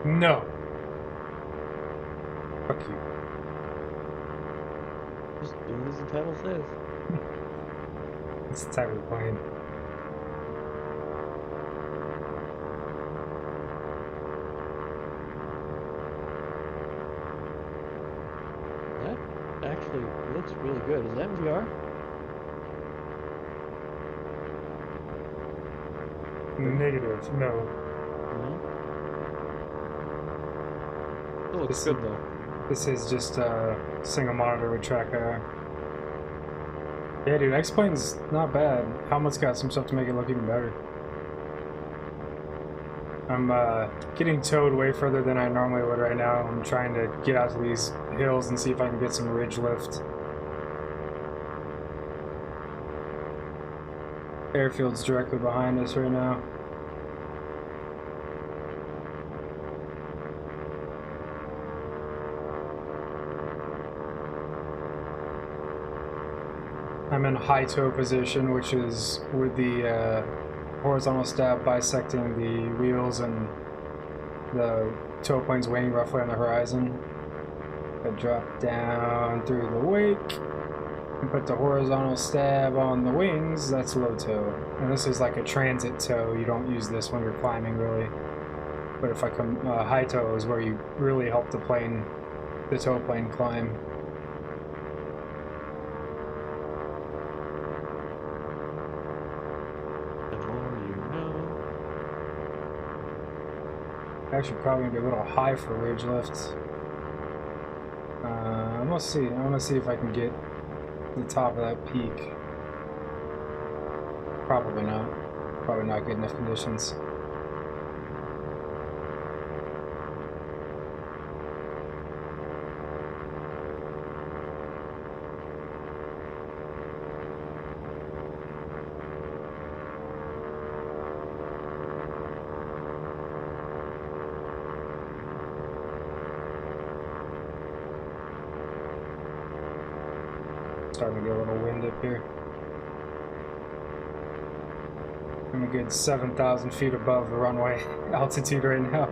No. Fuck you. Just doing as the title says. It's the type of plane. That actually looks really good. Is that in VR? Negative. No. No. It looks This is, good though. this is just a single monitor with tracker. Yeah, dude, X-Plane's not bad. Helmet's got some stuff to make it look even better. I'm getting towed way further than I normally would right now. I'm trying to get out to these hills and see if I can get some ridge lift. Airfield's directly behind us right now. I'm in high tow position, which is with the horizontal stab bisecting the wheels and the tow plane's wing roughly on the horizon. I drop down through the wake and put the horizontal stab on the wings. That's low tow. And this is like a transit tow. You don't use this when you're climbing really. But if I come high tow is where you really help the tow plane climb. The more you know. Actually, probably gonna be a little high for ridge lift. Let's see. I want to see if I can get to the top of that peak. Probably not. Probably not good enough conditions. Starting to get a little wind up here. I'm a good 7,000 feet above the runway altitude right now.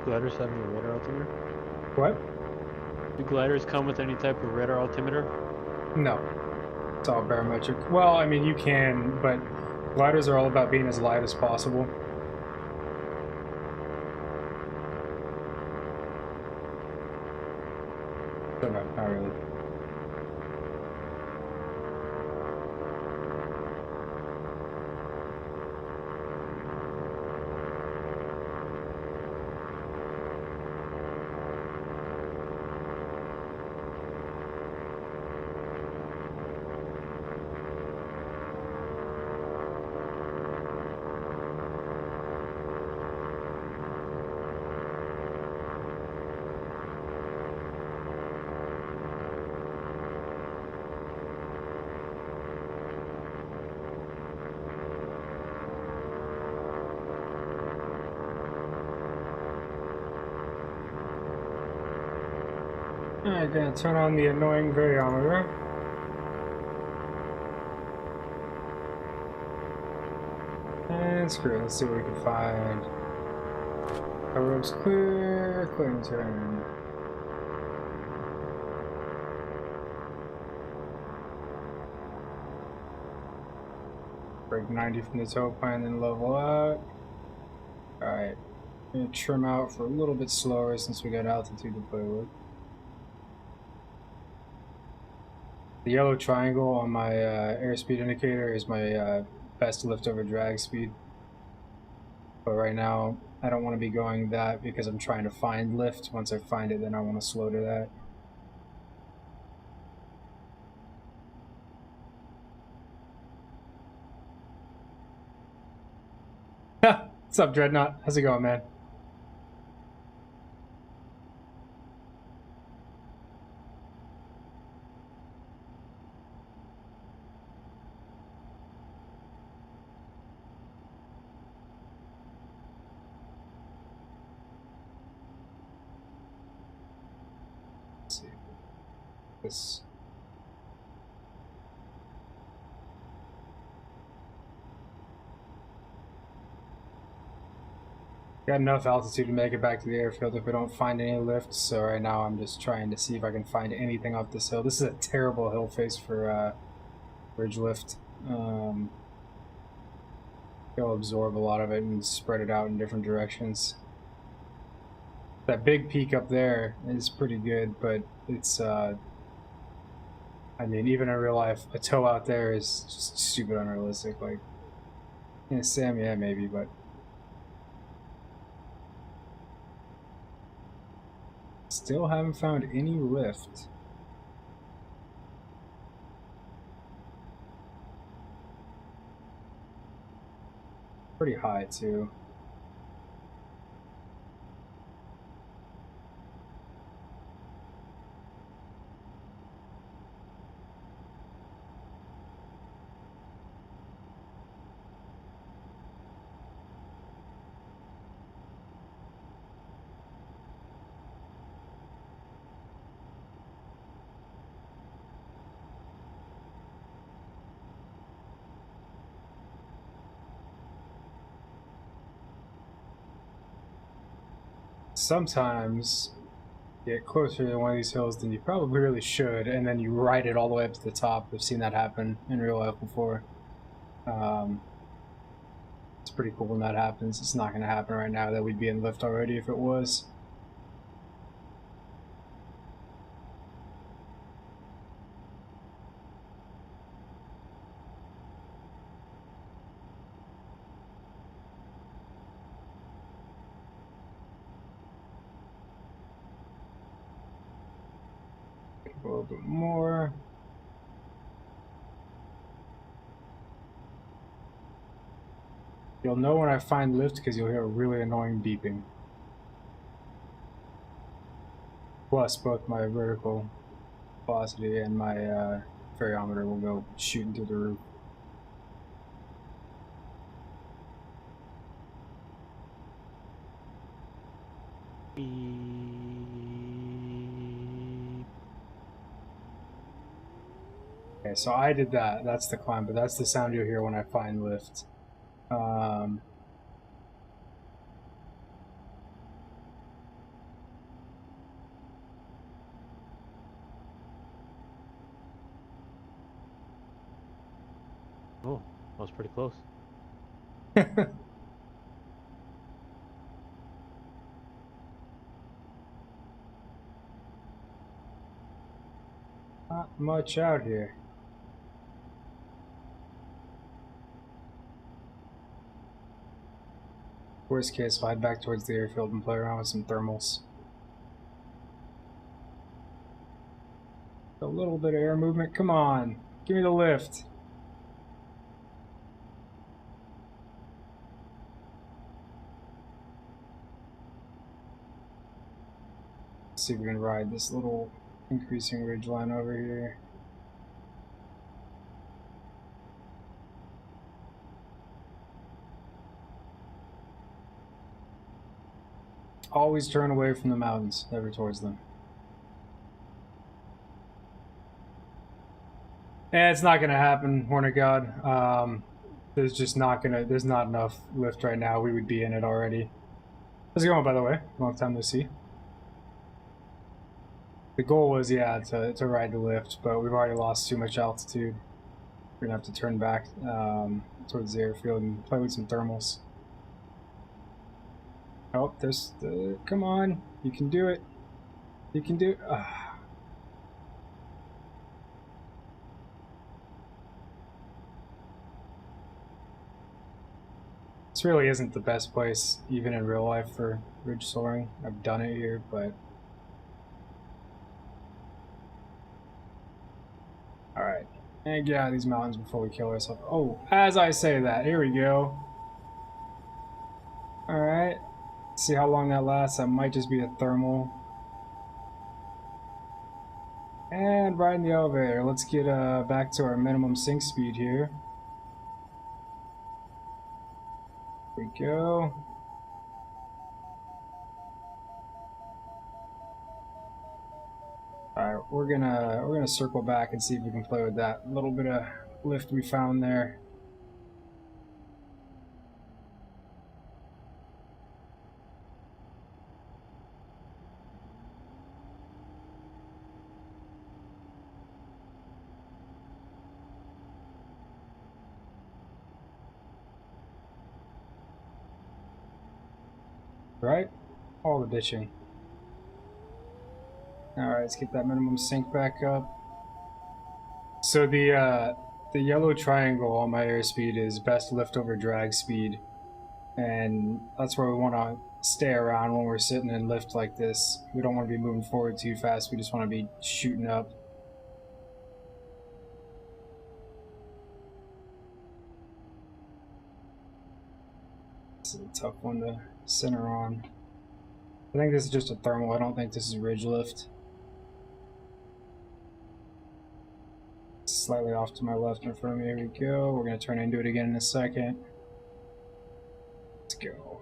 Gliders have any radar altimeter? What? Do gliders come with any type of radar altimeter? No. It's all barometric. Well, I mean, you can, but gliders are all about being as light as possible. So no, not really. Alright, gonna turn on the annoying variometer. And screw it, let's see what we can find. Our rope's clear, clearing turn. Break 90 from the tow plane, then level out. Alright, I'm gonna trim out for a little bit slower since we got altitude to play with. The yellow triangle on my airspeed indicator is my best lift over drag speed. But right now, I don't want to be going that because I'm trying to find lift. Once I find it, then I want to slow to that. What's up, Dreadnought? How's it going, man? Let's see. Got enough altitude to make it back to the airfield if we don't find any lifts, so right now I'm just trying to see if I can find anything up this hill. This is a terrible hill face for bridge lift. It'll absorb a lot of it and spread it out in different directions. That big peak up there is pretty good, but it's, I mean, even in real life, a toe out there is just stupid unrealistic. Like, yeah, Sam, yeah, maybe, but still haven't found any lift. Pretty high, too. Sometimes get closer to one of these hills than you probably really should, and then you ride it all the way up to the top. I've seen that happen in real life before. It's pretty cool when that happens. It's not going to happen right now. That we'd be in lift already if it was. A little bit more. You'll know when I find lift because you'll hear a really annoying beeping. Plus, both my vertical velocity and my variometer will go shooting through the roof. Okay, so I did that. That's the climb, but that's the sound you'll hear when I find lift. Oh, that was pretty close. Not much out here. Worst case, I'll head back towards the airfield and play around with some thermals. A little bit of air movement. Come on, give me the lift. Let's see if we can ride this little increasing ridge line over here. Always turn away from the mountains, never towards them. And it's not gonna happen, Hornet God. There's just not gonna. There's not enough lift right now. We would be in it already. How's it going, by the way? Long time no see. The goal was, yeah, to ride the lift, but we've already lost too much altitude. We're gonna have to turn back towards the airfield and play with some thermals. Oh, there's the. Come on, you can do it. You can do it. This really isn't the best place, even in real life, for ridge soaring. I've done it here, but alright. And get out of these mountains before we kill ourselves. Oh, as I say that, here we go. Alright. See how long that lasts. That might just be a thermal. And riding the elevator. Let's get back to our minimum sink speed here. Here we go. Alright, we're gonna circle back and see if we can play with that little bit of lift we found there. Right? All the ditching. Alright, let's get that minimum sync back up. So the yellow triangle on my airspeed is best lift over drag speed. And that's where we want to stay around when we're sitting in lift like this. We don't want to be moving forward too fast, we just want to be shooting up. This is a tough one to center on. I think this is just a thermal, I don't think this is ridge lift. Slightly off to my left in front of me, here we go. We're going to turn into it again in a second. Let's go.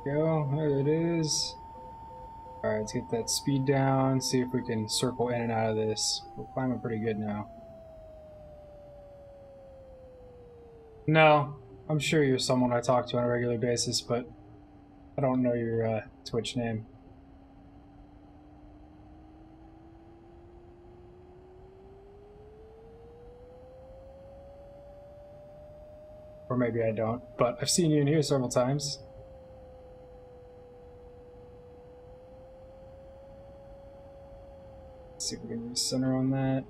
Go, there it is. Alright, let's get that speed down, see if we can circle in and out of this. We're climbing pretty good now. No, I'm sure you're someone I talk to on a regular basis, but I don't know your Twitch name. Or maybe I don't, but I've seen you in here several times. Let's see if we can recenter on that.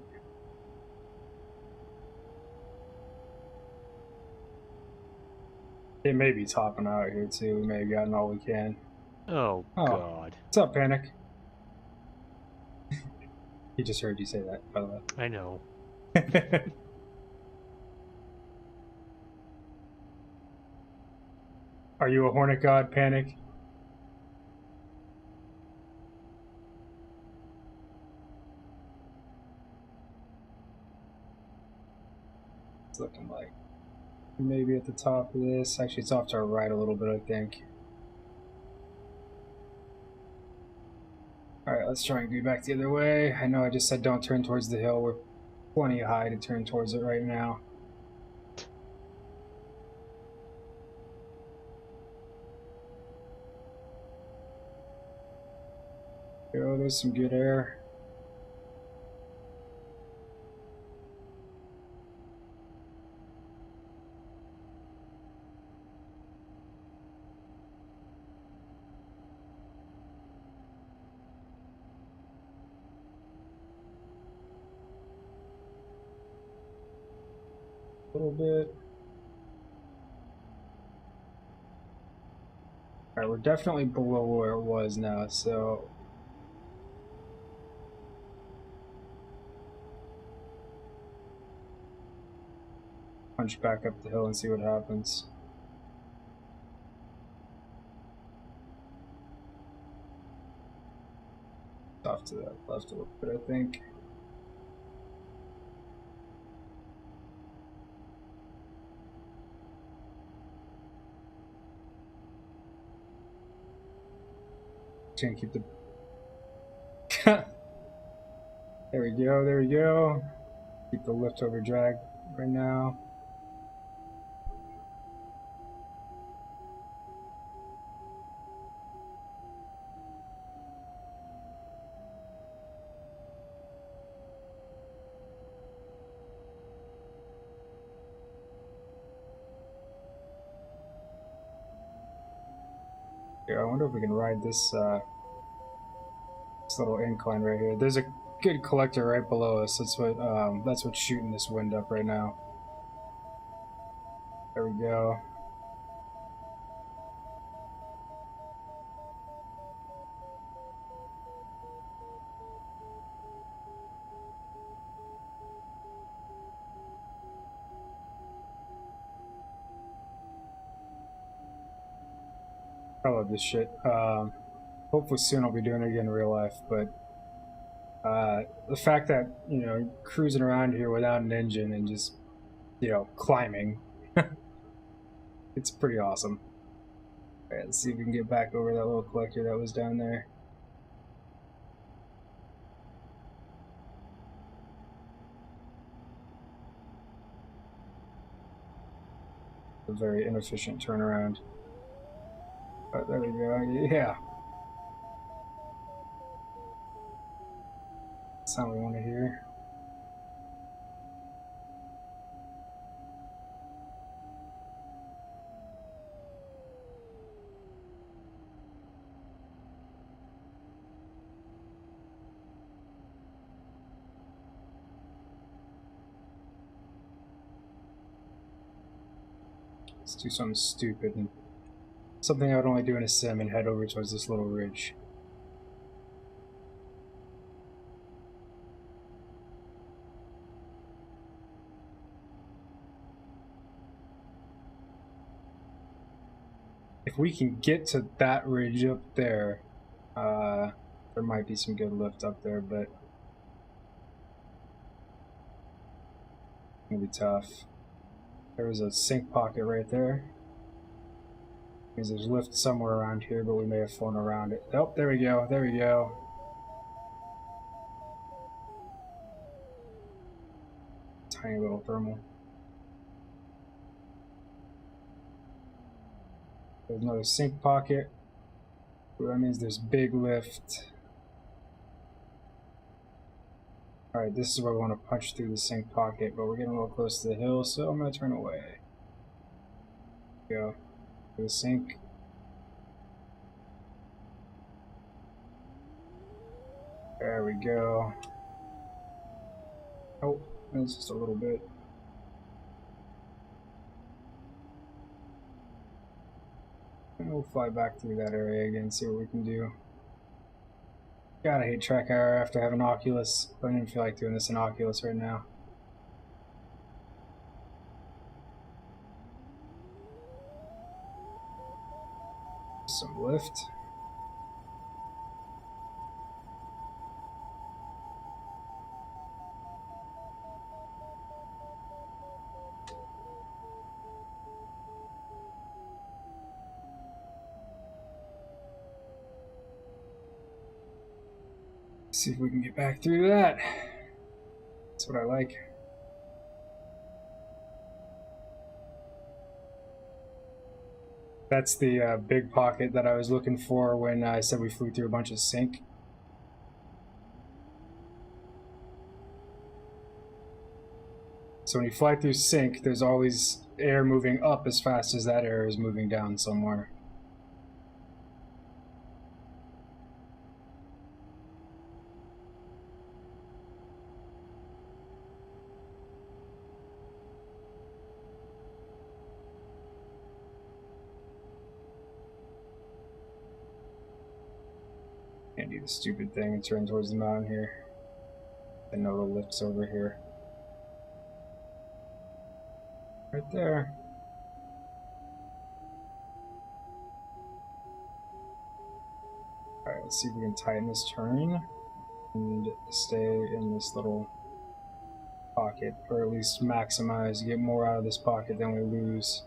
It may be topping out here too. We may have gotten all we can. Oh, God. What's up, Panic? He just heard you say that, by the way. I know. Are you a Hornet God, Panic? It's looking like maybe at the top of this. Actually, it's off to our right a little bit, I think. Alright, let's try and get back the other way. I know I just said don't turn towards the hill. We're plenty high to turn towards it right now. Oh, there's some good air. A little bit. Alright, we're definitely below where it was now, so punch back up the hill and see what happens. Off to that left a little bit, I think. Gonna keep the there we go, there we go. Keep the lift over drag right now. Here, I wonder if we can ride this this little incline right here. There's a good collector right below us. That's what's shooting this wind up right now. There we go. I love this shit. Hopefully soon I'll be doing it again in real life, but the fact that, you know, cruising around here without an engine and just, you know, climbing, it's pretty awesome. Alright, let's see if we can get back over that little collector that was down there. A very inefficient turnaround. Oh, there we go. Yeah. Sound we want to hear. Let's do something stupid and something I would only do in a sim and head over towards this little ridge. If we can get to that ridge up there, there might be some good lift up there, but it's gonna be tough. There was a sink pocket right there. Means there's lift somewhere around here, but we may have flown around it. Oh, there we go. There we go. Tiny little thermal. There's another sink pocket. That means there's big lift. Alright, this is where we want to punch through the sink pocket, but we're getting a little close to the hill, so I'm going to turn away. Go. To the sink. There we go. Oh, that's just a little bit. And we'll fly back through that area again, see what we can do. God, I hate track error after having Oculus. I don't even feel like doing this in Oculus right now. Some lift. See if we can get back through that. That's what I like. That's the big pocket that I was looking for when I said we flew through a bunch of sink. So when you fly through sink, there's always air moving up as fast as that air is moving down somewhere. Can't do the stupid thing and turn towards the mountain here. I know the lift's over here. Right there. Alright, let's see if we can tighten this turn and stay in this little pocket, or at least maximize, get more out of this pocket than we lose.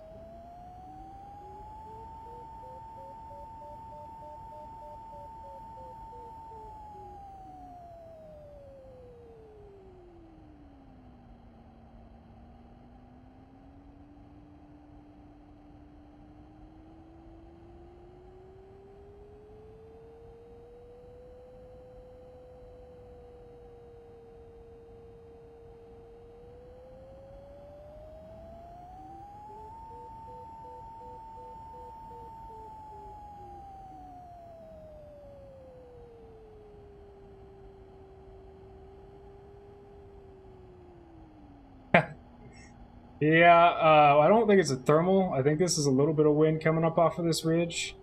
Yeah, I don't think it's a thermal. I think this is a little bit of wind coming up off of this ridge.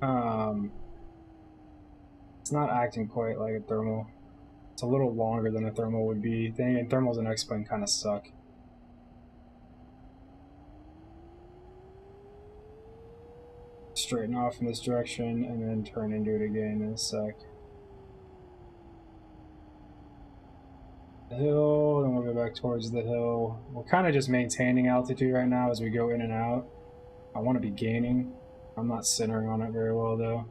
It's not acting quite like a thermal. It's a little longer than a thermal would be. And thermals and X-Plane kind of suck. Straighten off in this direction and then turn and do it again in a sec. The hill, then we'll go back towards the hill. We're kind of just maintaining altitude right now as we go in and out. I want to be gaining. I'm not centering on it very well though.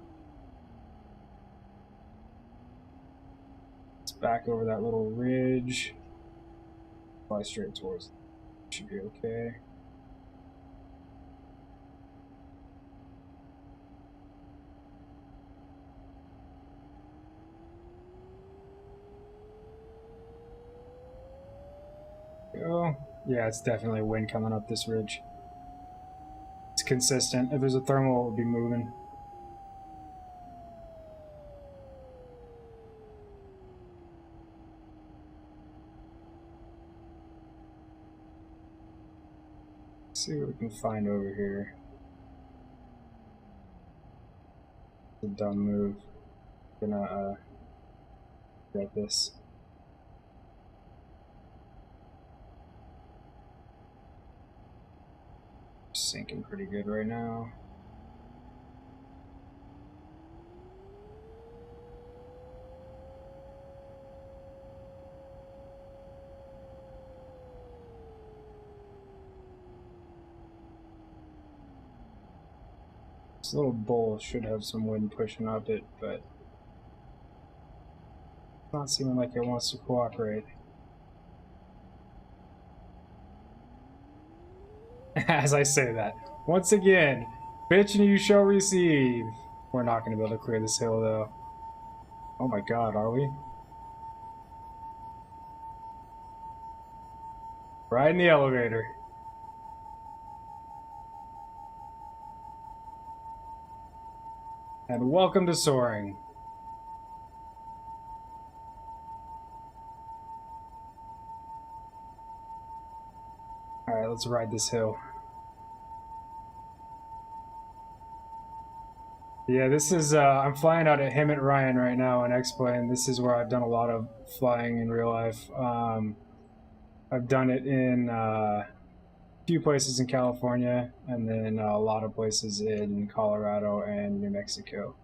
It's back over that little ridge. Fly straight towards it. Should be okay. Oh, yeah, it's definitely wind coming up this ridge. It's consistent. If there's a thermal, it would be moving. Let's see what we can find over here. It's a dumb move. Gonna get this. Sinking pretty good right now. This little bowl should have some wind pushing up it, but it's not seeming like it wants to cooperate. As I say that, once again, bitch and you shall receive. We're not going to be able to clear this hill, though. Oh my god, are we? Right in the elevator. And welcome to Soaring. Alright, let's ride this hill. Yeah, this is, I'm flying out at Hemet Ryan right now in X-Plane. This is where I've done a lot of flying in real life. I've done it in a few places in California, and then a lot of places in Colorado and New Mexico.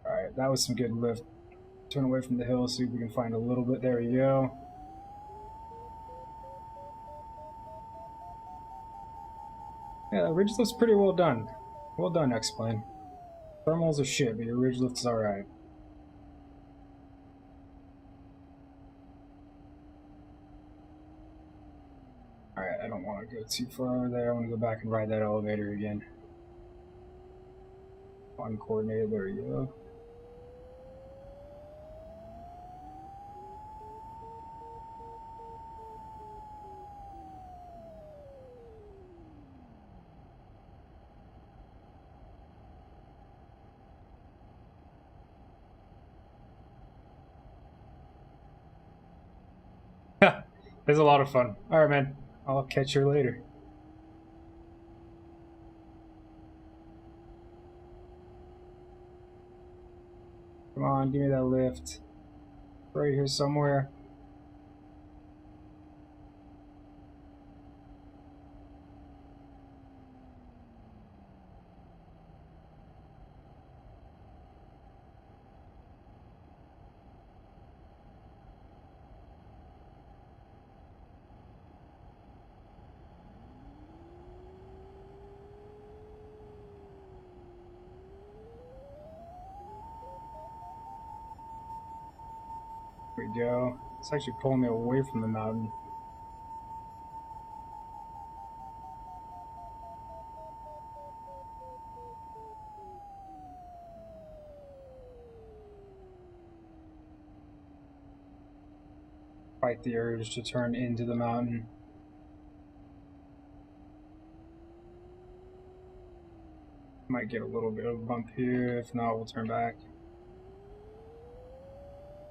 Alright, that was some good lift. Turn away from the hill, see if we can find a little bit. There we go. Yeah, the ridge lift's pretty well done. Well done, X-Plane. Thermals are shit, but your ridge lift's alright. Alright, I don't want to go too far over there. I want to go back and ride that elevator again. Uncoordinated, there we go. It's a lot of fun. Alright, man. I'll catch you later. Come on, give me that lift. Right here somewhere. There we go. It's actually pulling me away from the mountain. Fight the urge to turn into the mountain. Might get a little bit of a bump here. If not, we'll turn back.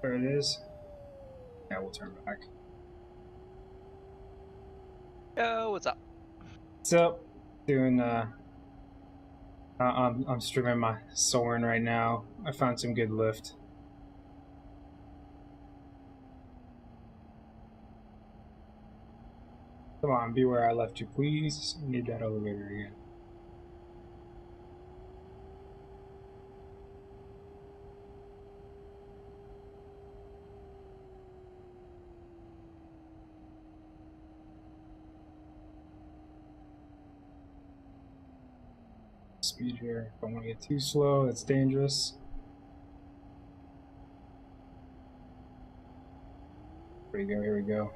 There it is. Yeah, we'll turn back. Yo, what's up? What's up? Doing I'm streaming my Soaring right now. I found some good lift. Come on, be where I left you, please. I need that elevator again. Speed here. Don't want to get too slow. It's dangerous. Here we go. Here we go.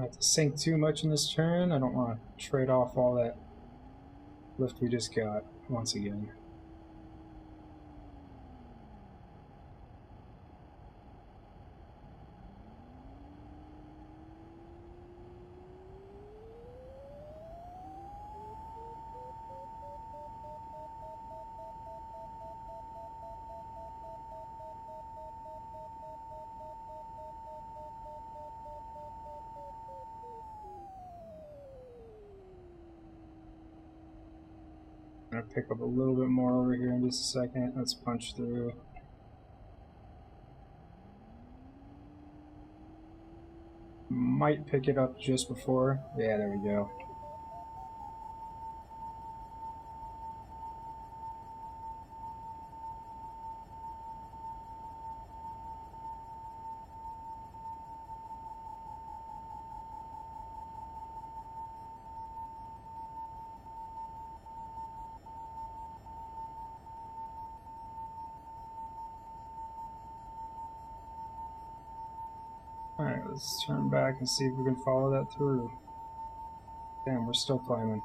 Not to sink too much in this turn. I don't want to trade off all that lift we just got once again. I'm gonna pick up a little bit more over here in just a second. Let's punch through. Might pick it up just before. Yeah, there we go. Alright, let's turn back and see if we can follow that through. Damn, we're still climbing.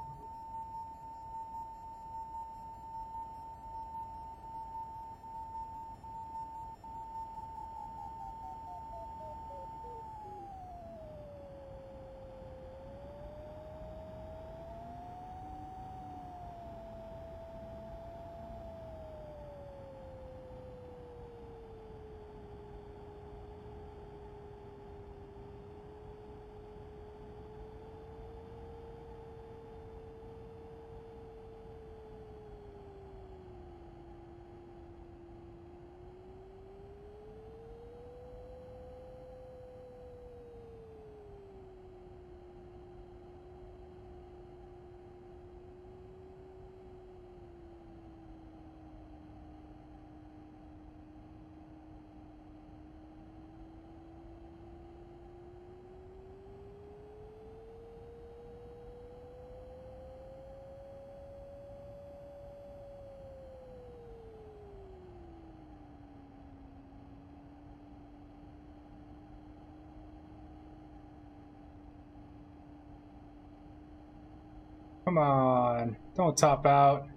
Come on, don't top out.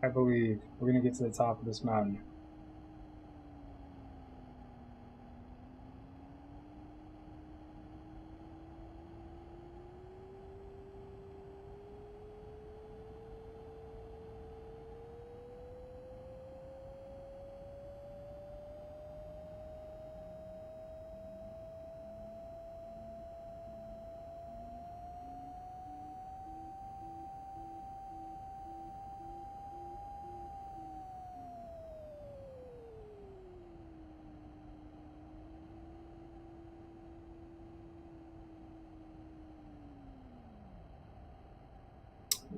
I believe we're gonna get to the top of this mountain.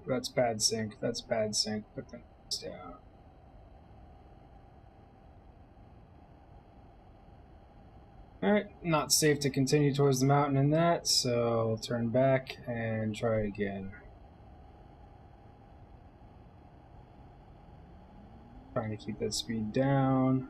That's bad sync. That's bad sync. Put the notes down. Alright, not safe to continue towards the mountain in that, so I'll turn back and try again. Trying to keep that speed down.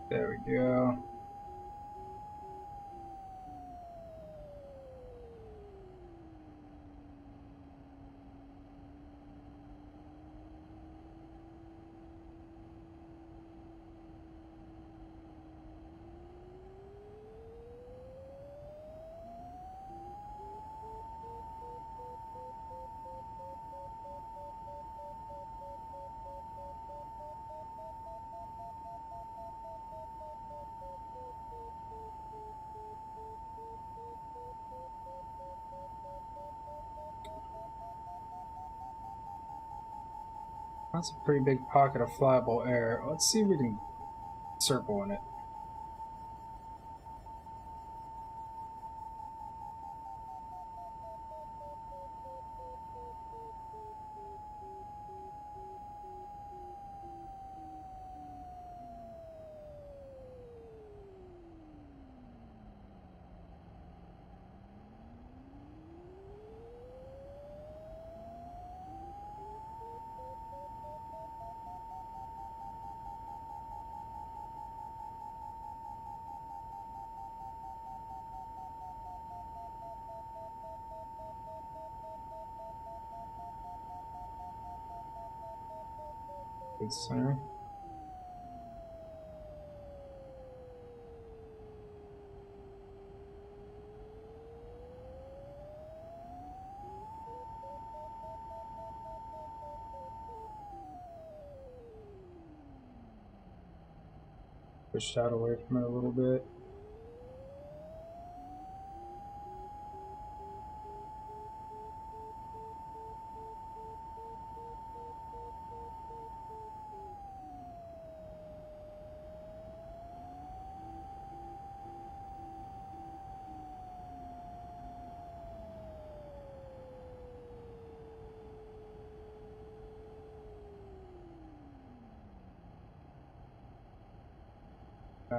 There we go. That's a pretty big pocket of flyable air. Let's see if we can circle in it. Good center. Pushed out away from it a little bit.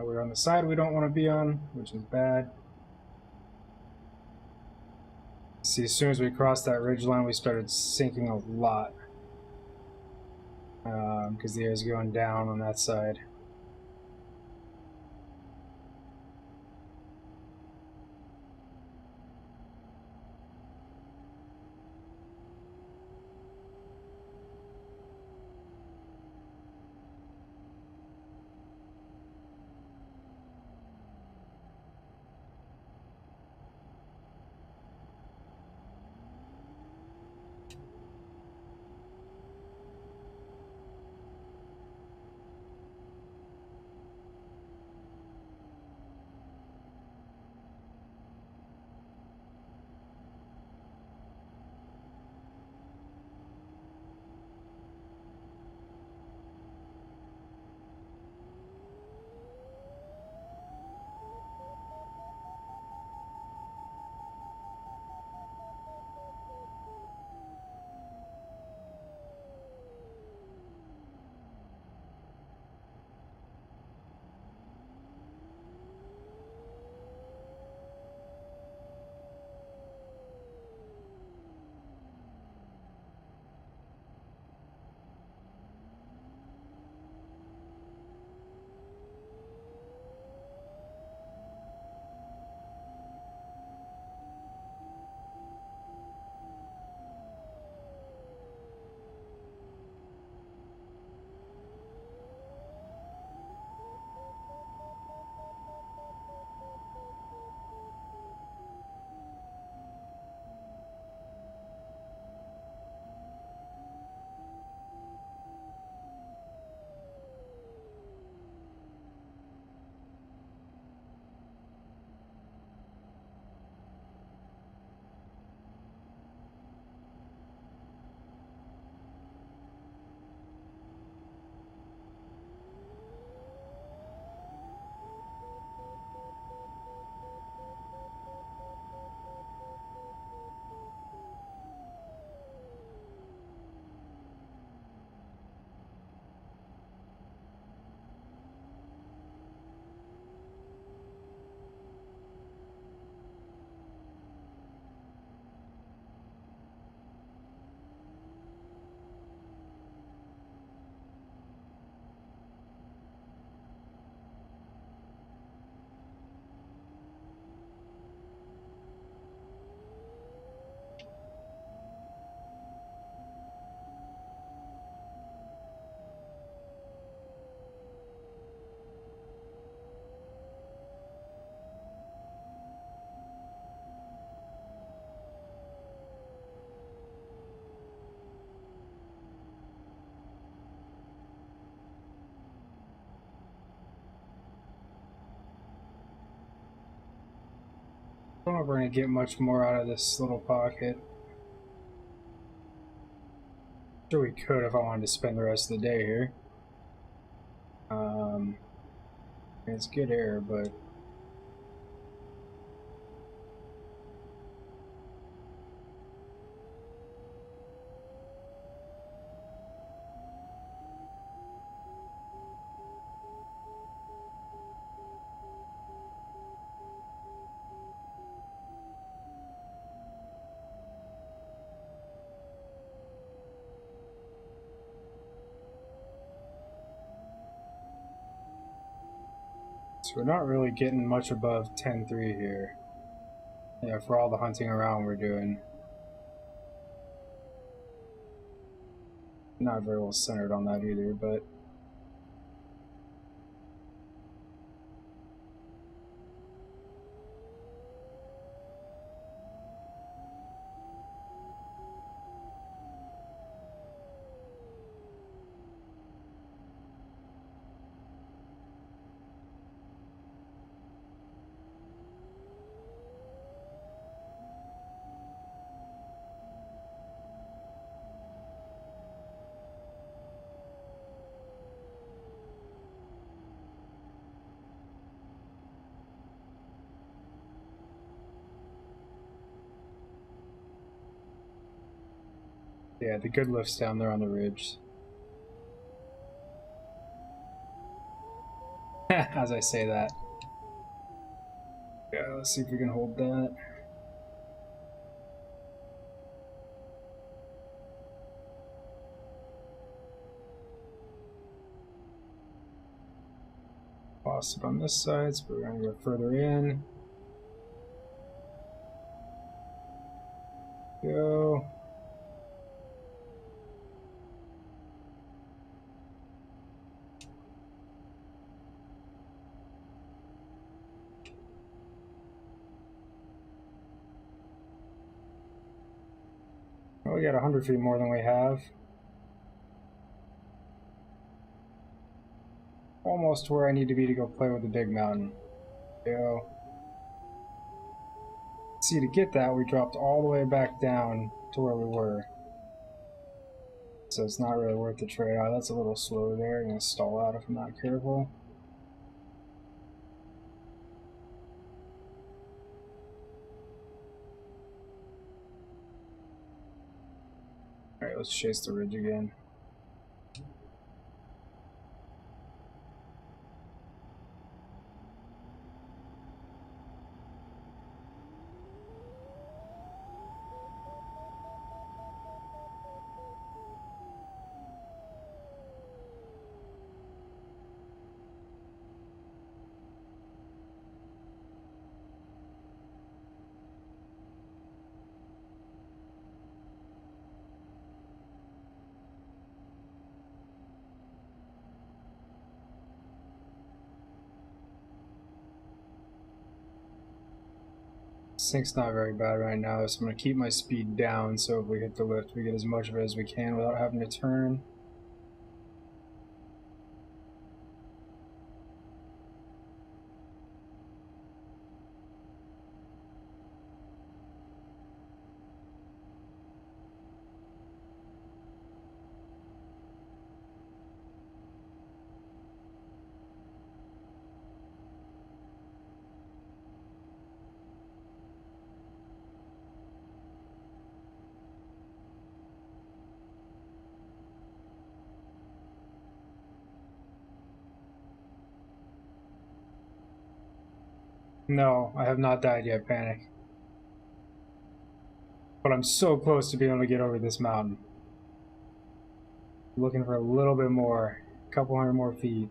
We're on the side we don't want to be on, which is bad. See, as soon as we crossed that ridge line, we started sinking a lot. Because the air is going down on that side. I don't know if we're going to get much more out of this little pocket. Sure we could if I wanted to spend the rest of the day here. It's good air, but so we're not really getting much above 10.3 here. Yeah, for all the hunting around we're doing. Not very well centered on that either, but yeah, the good lift's down there on the ridge. As I say that. Yeah, let's see if we can hold that. Lost it on this side, so we're gonna go further in. Go. Oh, we got 100 feet more than we have. Almost where I need to be to go play with the big mountain. Go. See, to get that, we dropped all the way back down to where we were. So it's not really worth the trade-off. That's a little slow there. I'm gonna stall out if I'm not careful. Alright, let's chase the ridge again. Sync's not very bad right now, so I'm going to keep my speed down so if we hit the lift, we get as much of it as we can without having to turn. No, I have not died yet, Panic. But I'm so close to being able to get over this mountain. Looking for a little bit more, a couple hundred more feet.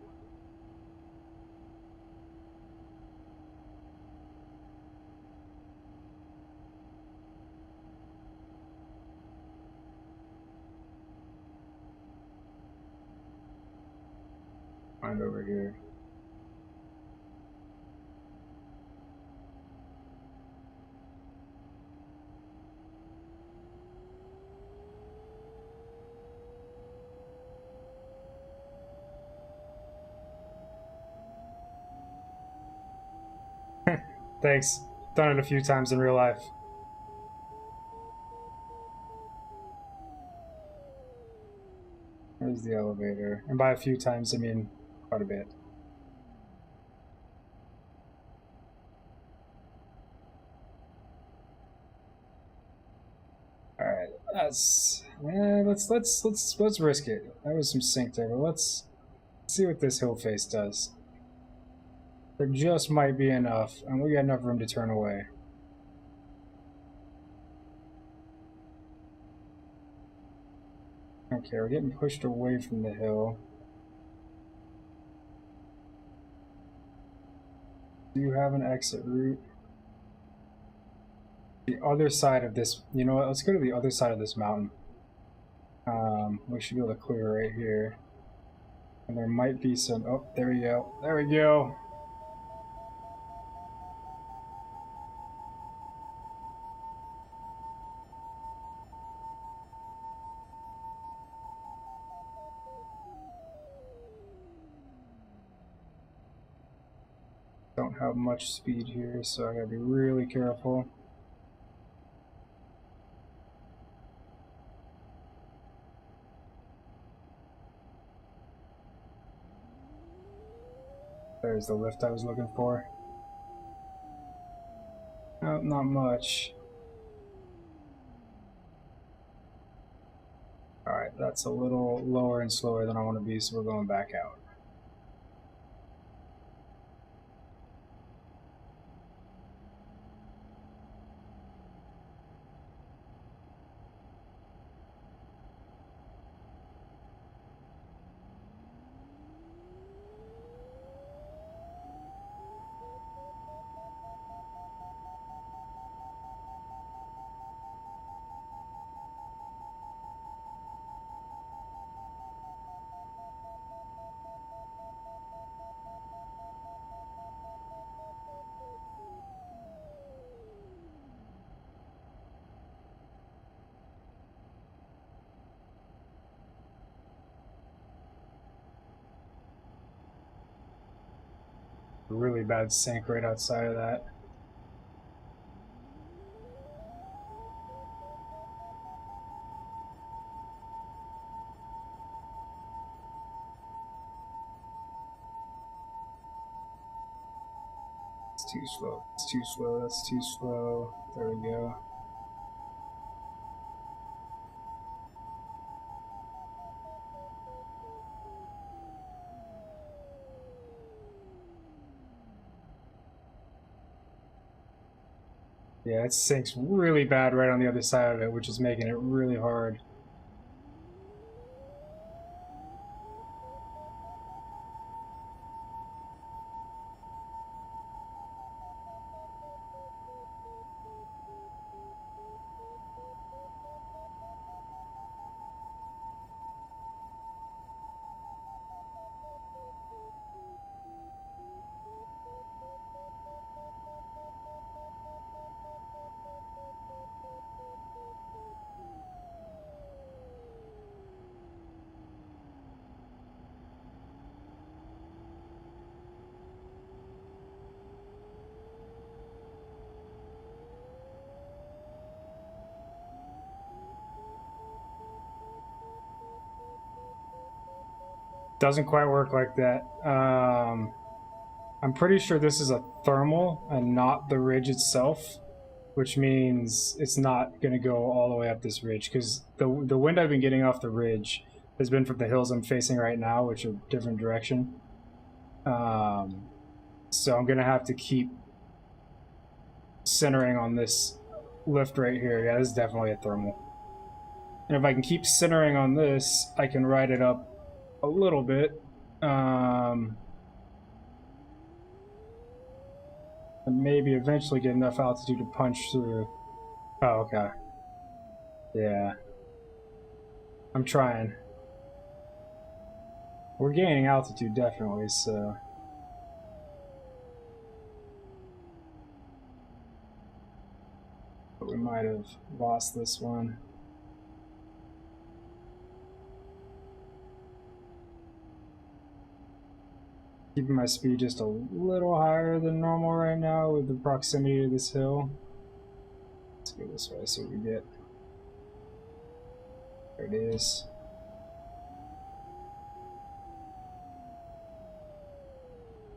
Find over here. Thanks. Done it a few times in real life. There's the elevator. And by a few times, I mean quite a bit. Alright, let's risk it. That was some sync there, but let's see what this hill face does. There just might be enough, and we got enough room to turn away. Okay, we're getting pushed away from the hill. Do you have an exit route? The other side of this, you know what, let's go to the other side of this mountain. We should be able to clear right here. And there might be some, oh, there we go. There we go. Don't have much speed here, so I gotta be really careful. There's the lift I was looking for. Oh, not much. Alright, that's a little lower and slower than I want to be, so we're going back out. Really bad sync right outside of that. It's too slow. It's too slow. That's too slow. There we go. Yeah, it sinks really bad right on the other side of it, which is making it really hard. Doesn't quite work like that. I'm pretty sure this is a thermal and not the ridge itself, which means it's not going to go all the way up this ridge, because the wind I've been getting off the ridge has been from the hills I'm facing right now, which are a different direction. So I'm going to have to keep centering on this lift right here. Yeah, this is definitely a thermal. And if I can keep centering on this, I can ride it up a little bit. And maybe eventually get enough altitude to punch through. Oh, okay. Yeah. I'm trying. We're gaining altitude, definitely, so... But we might have lost this one. Keeping my speed just a little higher than normal right now with the proximity to this hill. Let's go this way, see what we get. There it is.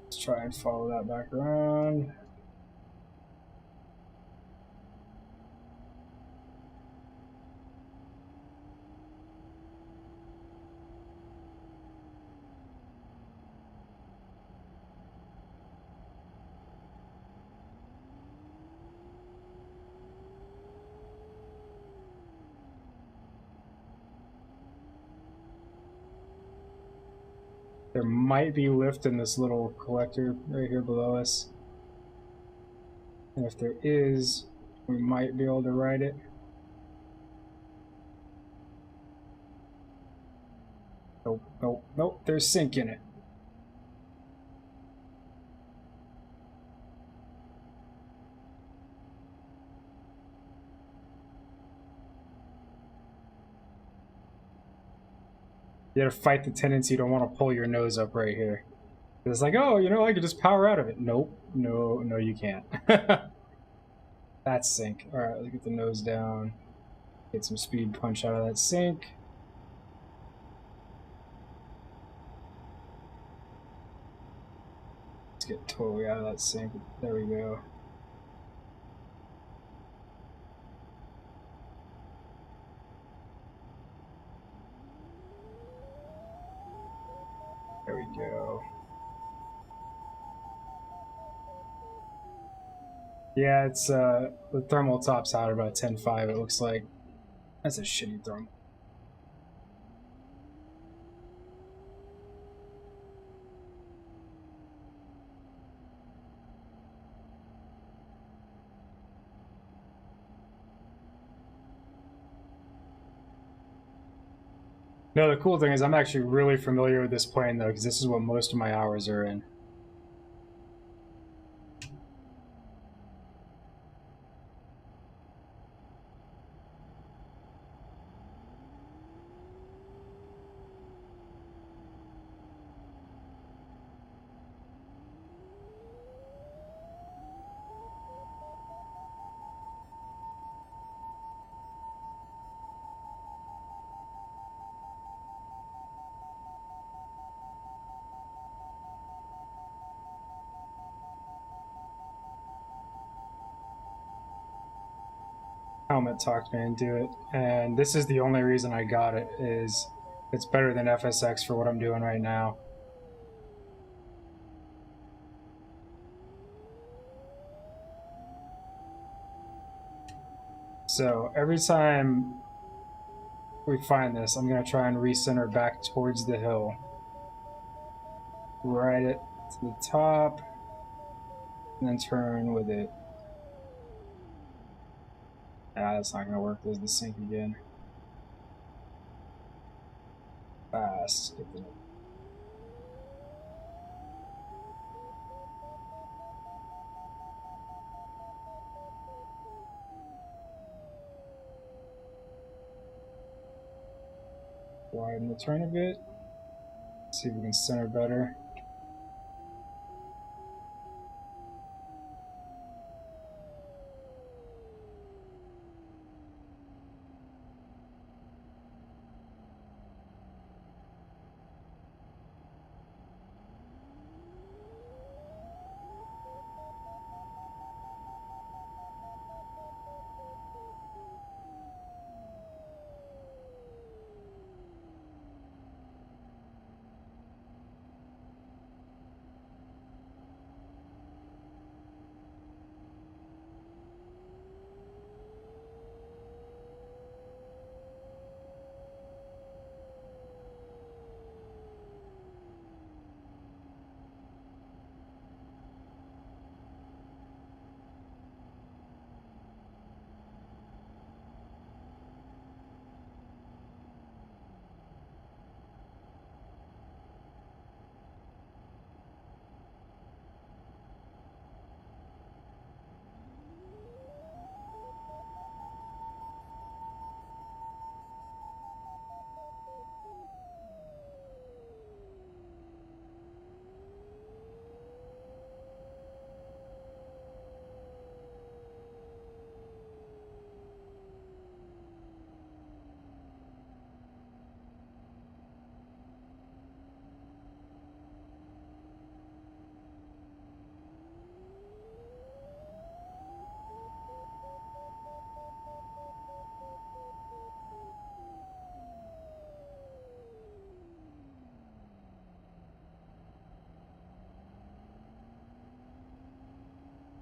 Let's try and follow that back around. There might be lift in this little collector right here below us. And if there is, we might be able to ride it. Nope, nope, nope, there's sink in it. You gotta fight the tendency to want to pull your nose up right here. It's like, oh, you know, I could just power out of it. Nope, no, no, you can't. That's sink. Alright, let's get the nose down. Get some speed punch out of that sink. Let's get totally out of that sink. There we go. There we go. Yeah, it's the thermal tops out at about 10.5, it looks like. That's a shitty thermal. No, the cool thing is I'm actually really familiar with this plane though, because this is what most of my hours are in. Helmet talked me into it, and this is the only reason I got it, is it's better than FSX for what I'm doing right now. So every time we find this, I'm going to try and recenter back towards the hill. Ride it to the top, and then turn with it. Ah, that's not going to work. There's the sink again. Fast. Widen the turn a bit. See if we can center better.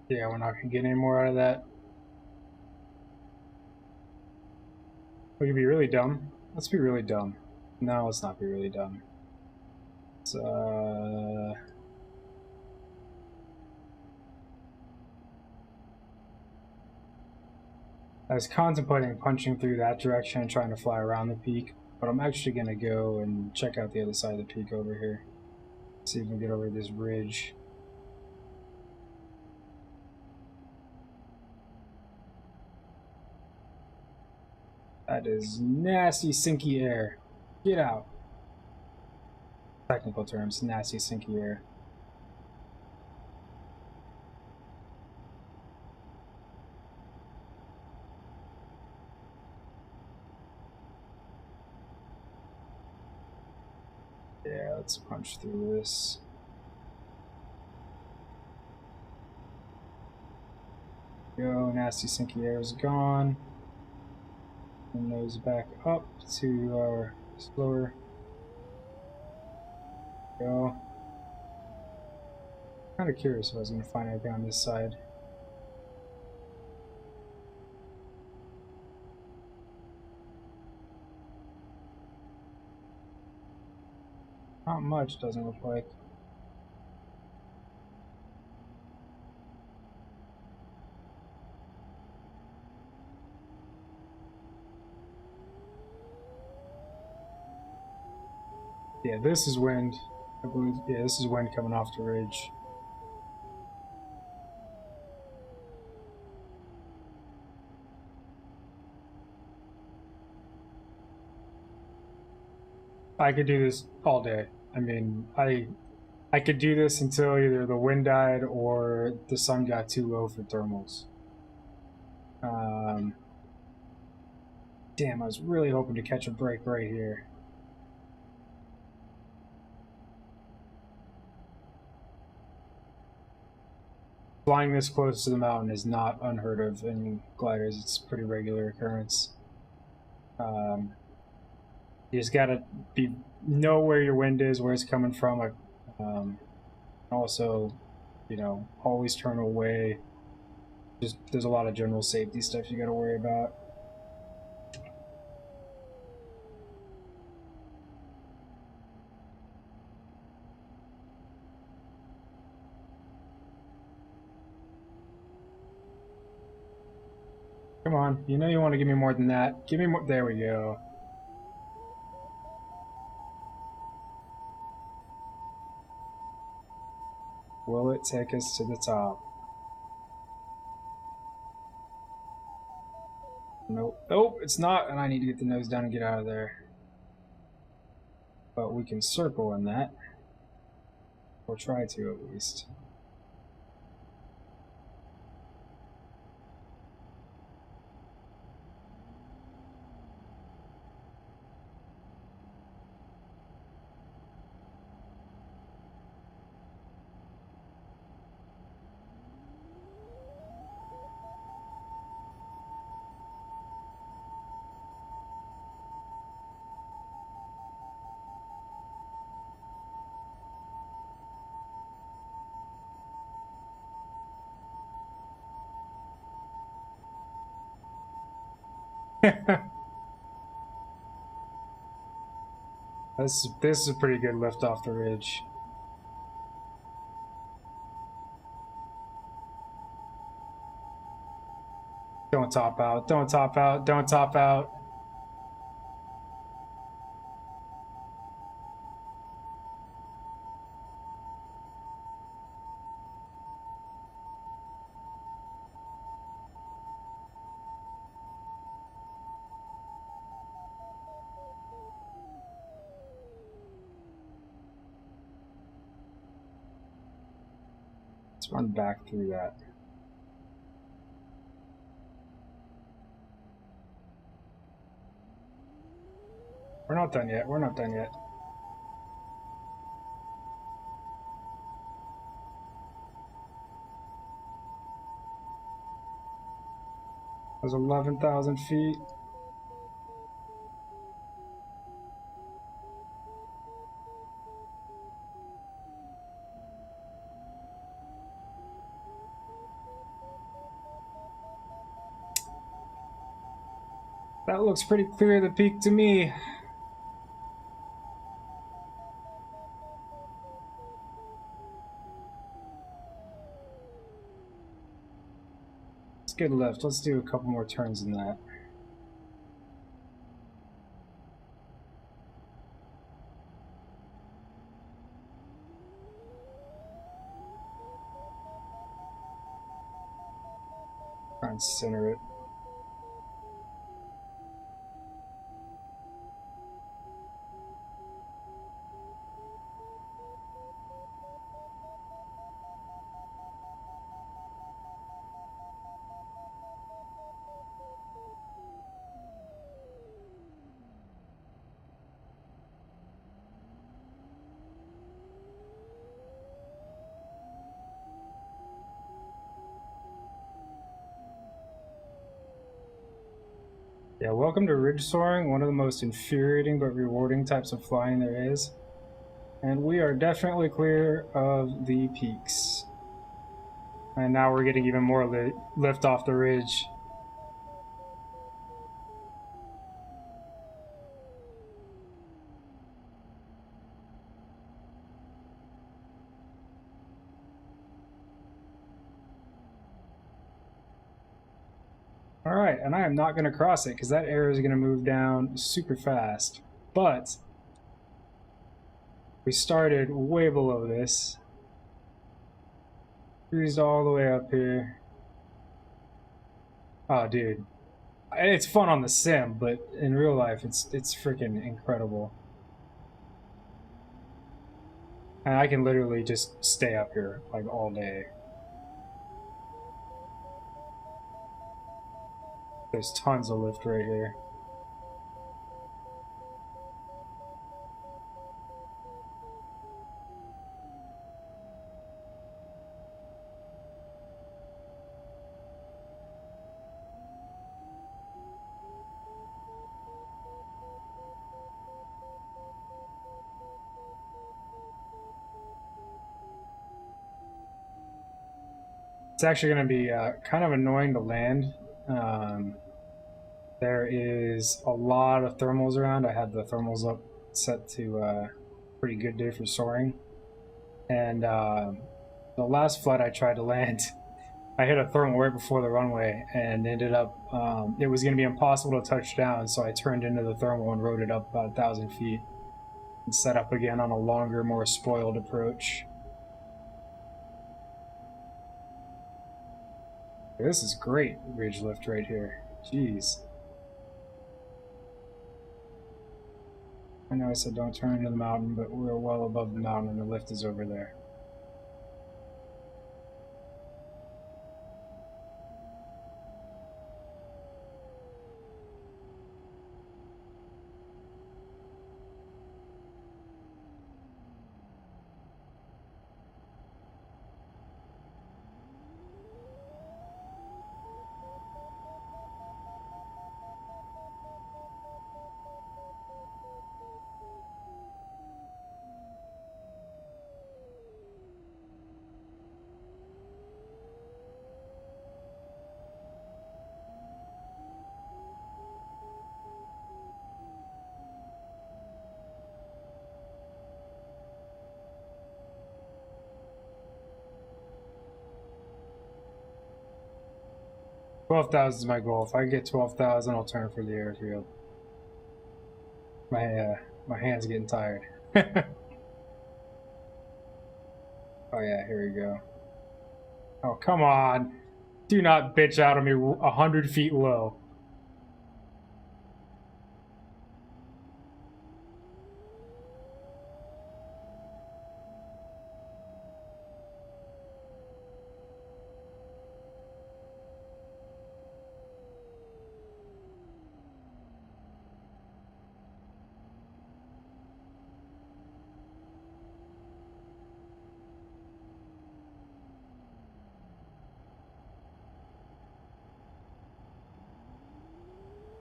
Yeah, we're not gonna get any more out of that. We could be really dumb. Let's be really dumb. No, let's not be really dumb. Let's, I was contemplating punching through that direction and trying to fly around the peak, but I'm actually going to go and check out the other side of the peak over here. See if we can get over this ridge. That is nasty, sinky air. Get out. Technical terms, nasty, sinky air. Yeah, let's punch through this. Go, nasty, sinky air is gone. And those back up to our slower. Go. Kind of curious if I was going to find anything on this side. Not much, doesn't look like. Yeah, this is wind. I believe, yeah, this is wind coming off the ridge. I could do this all day. I mean, I could do this until either the wind died or the sun got too low for thermals. Damn, I was really hoping to catch a break right here. Flying this close to the mountain is not unheard of in gliders. It's a pretty regular occurrence. You just gotta know where your wind is, where it's coming from. Also, you know, always turn away. Just there's a lot of general safety stuff you gotta worry about. Come on, you know you want to give me more than that. Give me more. There we go. Will it take us to the top? Nope. Nope, it's not, and I need to get the nose down and get out of there. But we can circle in that. Or try to, at least. This is a pretty good lift off the ridge. Don't top out, don't top out, don't top out. Let's run back through that. We're not done yet, we're not done yet. That was 11,000 feet. That looks pretty clear, the peak to me. It's good lift. Let's do a couple more turns in that. Try and center it. Yeah, welcome to ridge soaring, one of the most infuriating but rewarding types of flying there is. And we are definitely clear of the peaks. And now we're getting even more lift off the ridge. Alright, and I am not going to cross it because that arrow is going to move down super fast. But we started way below this. Cruised all the way up here. Oh, dude. It's fun on the sim, but in real life, it's freaking incredible. And I can literally just stay up here, like, all day. There's tons of lift right here. It's actually going to be kind of annoying to land. There is a lot of thermals around. I had the thermals up set to pretty good day for soaring. And the last flight I tried to land, I hit a thermal right before the runway and ended up, it was going to be impossible to touch down, so I turned into the thermal and rode it up about 1,000 feet and set up again on a longer, more spoiled approach. This is great ridge lift right here. Jeez. I know I said don't turn into the mountain, but we're well above the mountain and the lift is over there. $12,000 is my goal. If I get 12,000, I'll turn for the airfield. My hand's getting tired. Oh yeah, here we go. Oh, come on. Do not bitch out on me 100 feet low.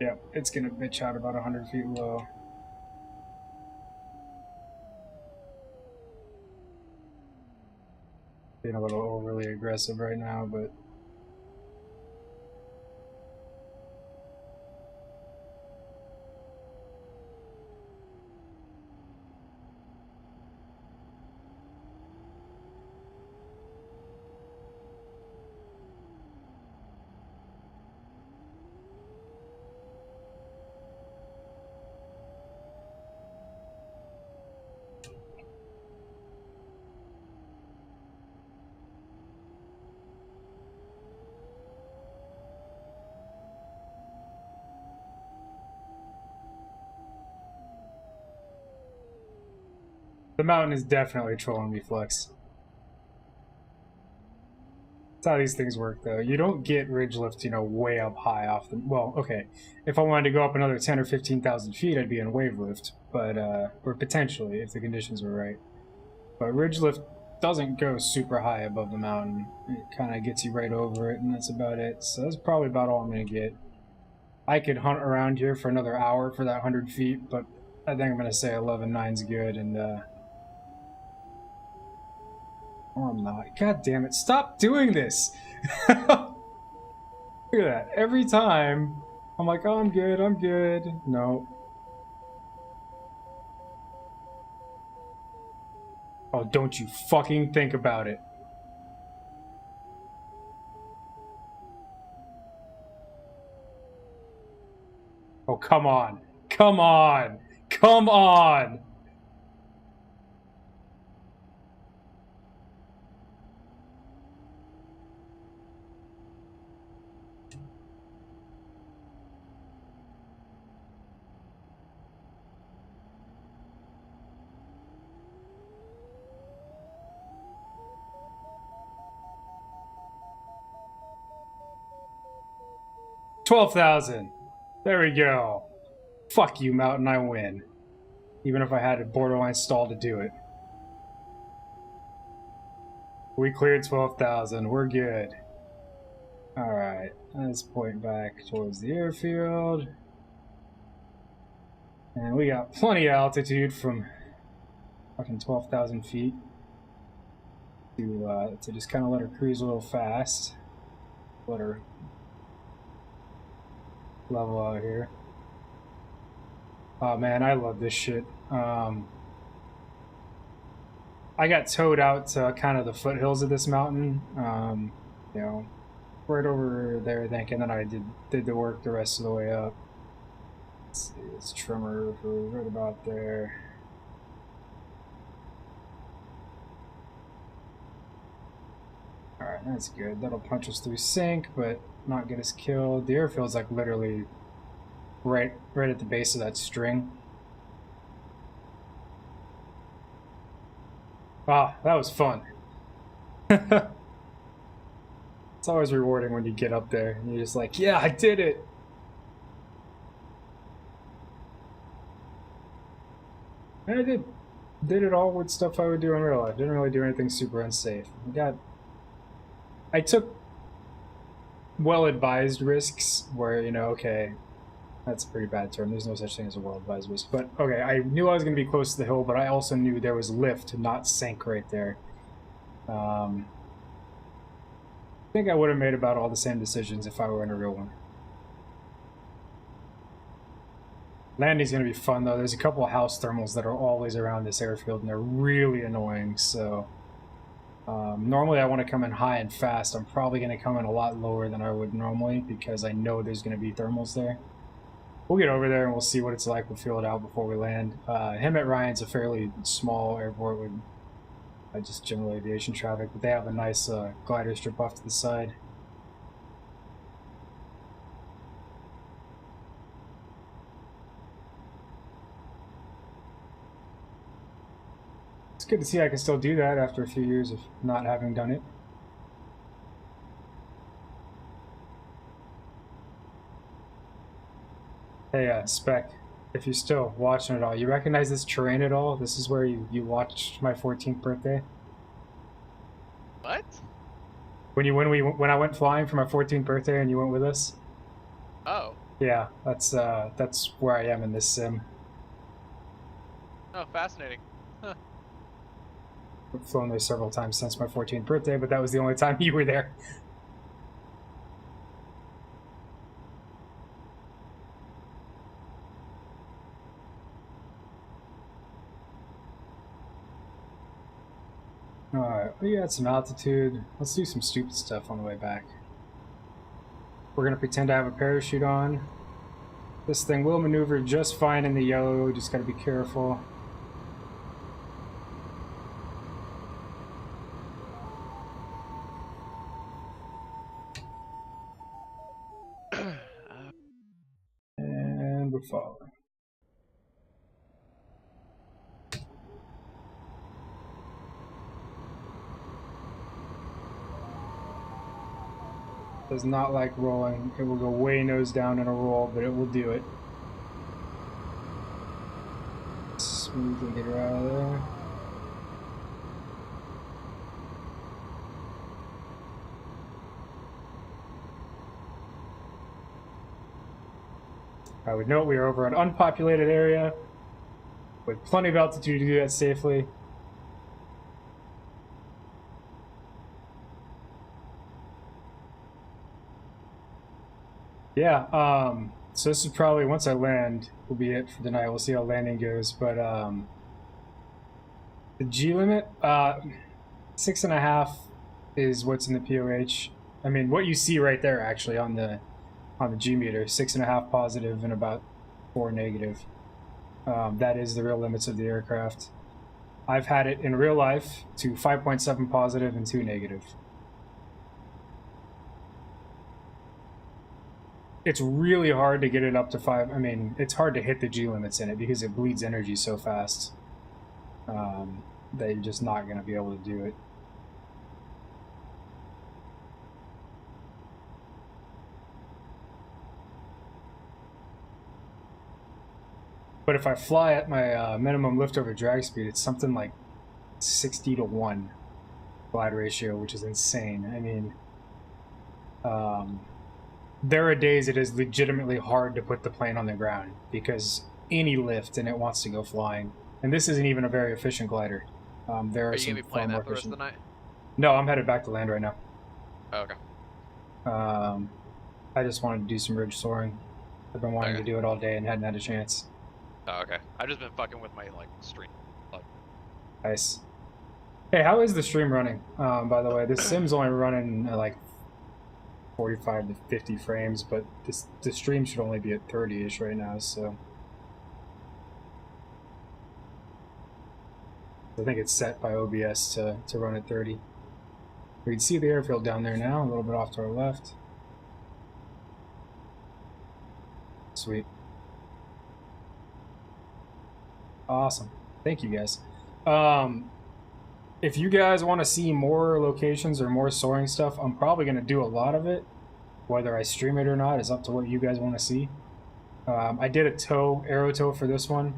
Yep, it's gonna bitch out about 100 feet low. Being a little overly aggressive right now, but The mountain is definitely trolling me, Flex. That's how these things work, though. You don't get ridge lift, you know, way up high off the... Well, okay. If I wanted to go up another 10 or 15,000 feet, I'd be in wave lift. But, or potentially, if the conditions were right. But ridge lift doesn't go super high above the mountain. It kind of gets you right over it, and that's about it. So that's probably about all I'm going to get. I could hunt around here for another hour for that 100 feet, but I think I'm going to say 11.9's good, and, or I'm not. God damn it, stop doing this! Look at that. Every time, I'm like, oh, I'm good, I'm good. No. Oh, don't you fucking think about it. Oh, come on. Come on! Come on! $12,000. There we go. Fuck you, Mountain, I win. Even if I had a borderline stall to do it. We cleared 12,000. We're good. Alright, let's point back towards the airfield. And we got plenty of altitude from fucking 12,000 feet to just kind of let her cruise a little fast. Let her level out here. Oh man, I love this shit. I got towed out to kind of the foothills of this mountain. You know, right over there, I think, and then I did the work the rest of the way up. Let's see, it's trimmer right about there. Alright, that's good. That'll punch us through sync, but not get us killed. The airfield's like literally right at the base of that string. Ah, that was fun. It's always rewarding when you get up there and you're just like, yeah, I did it! And I did it all with stuff I would do in real life. Didn't really do anything super unsafe. I took well-advised risks where, you know, okay, that's a pretty bad term. There's no such thing as a well-advised risk. But, okay, I knew I was going to be close to the hill, but I also knew there was lift, not sink right there. I think I would have made about all the same decisions if I were in a real one. Landing's going to be fun, though. There's a couple of house thermals that are always around this airfield, and they're really annoying, so... normally I want to come in high and fast. I'm probably going to come in a lot lower than I would normally, because I know there's going to be thermals there. We'll get over there and we'll see what it's like. We'll feel it out before we land. Hemet Ryan's a fairly small airport with just general aviation traffic, but they have a nice glider strip off to the side. It's good to see I can still do that after a few years of not having done it. Hey, Spec, if you're still watching it all, you recognize this terrain at all? This is where you watched my 14th birthday? What? When I went flying for my 14th birthday and you went with us? Oh. Yeah, that's where I am in this sim. Oh, fascinating. Huh. I've flown there several times since my 14th birthday, but that was the only time you were there. Alright, we got some altitude. Let's do some stupid stuff on the way back. We're gonna pretend to have a parachute on. This thing will maneuver just fine in the yellow, just gotta be careful. And we're following. Does not like rolling. It will go way nose down in a roll, but it will do it. Smoothly get her out of there. I would note we are over an unpopulated area with plenty of altitude to do that safely. Yeah, so this is probably, once I land, will be it for the night. We'll see how landing goes, but the G limit, 6.5 is what's in the POH. I mean, what you see right there, actually, on the G meter, 6.5 positive and about 4 negative. That is the real limits of the aircraft. I've had it in real life to 5.7 positive and 2 negative. It's really hard to get it up to 5. I mean, it's hard to hit the G limits in it because it bleeds energy so fast that you're just not going to be able to do it. But if I fly at my minimum lift over drag speed, it's something like 60-1 glide ratio, which is insane. I mean, there are days it is legitimately hard to put the plane on the ground because any lift and it wants to go flying. And this isn't even a very efficient glider. There are you gonna be playing that for the rest of the night? No, I'm headed back to land right now. Oh, okay. I just wanted to do some ridge soaring. I've been wanting to do it all day and hadn't had a chance. Oh, okay. I've just been fucking with my stream. Nice. Hey, how is the stream running? By the way, this sim's only running at like 45 to 50 frames, but the stream should only be at 30-ish right now, so I think it's set by OBS to run at 30. We can see the airfield down there now, a little bit off to our left. Sweet. Awesome. Thank you, guys. If you guys want to see more locations or more soaring stuff, I'm probably going to do a lot of it. Whether I stream it or not is up to what you guys want to see. I did a tow, aero tow for this one.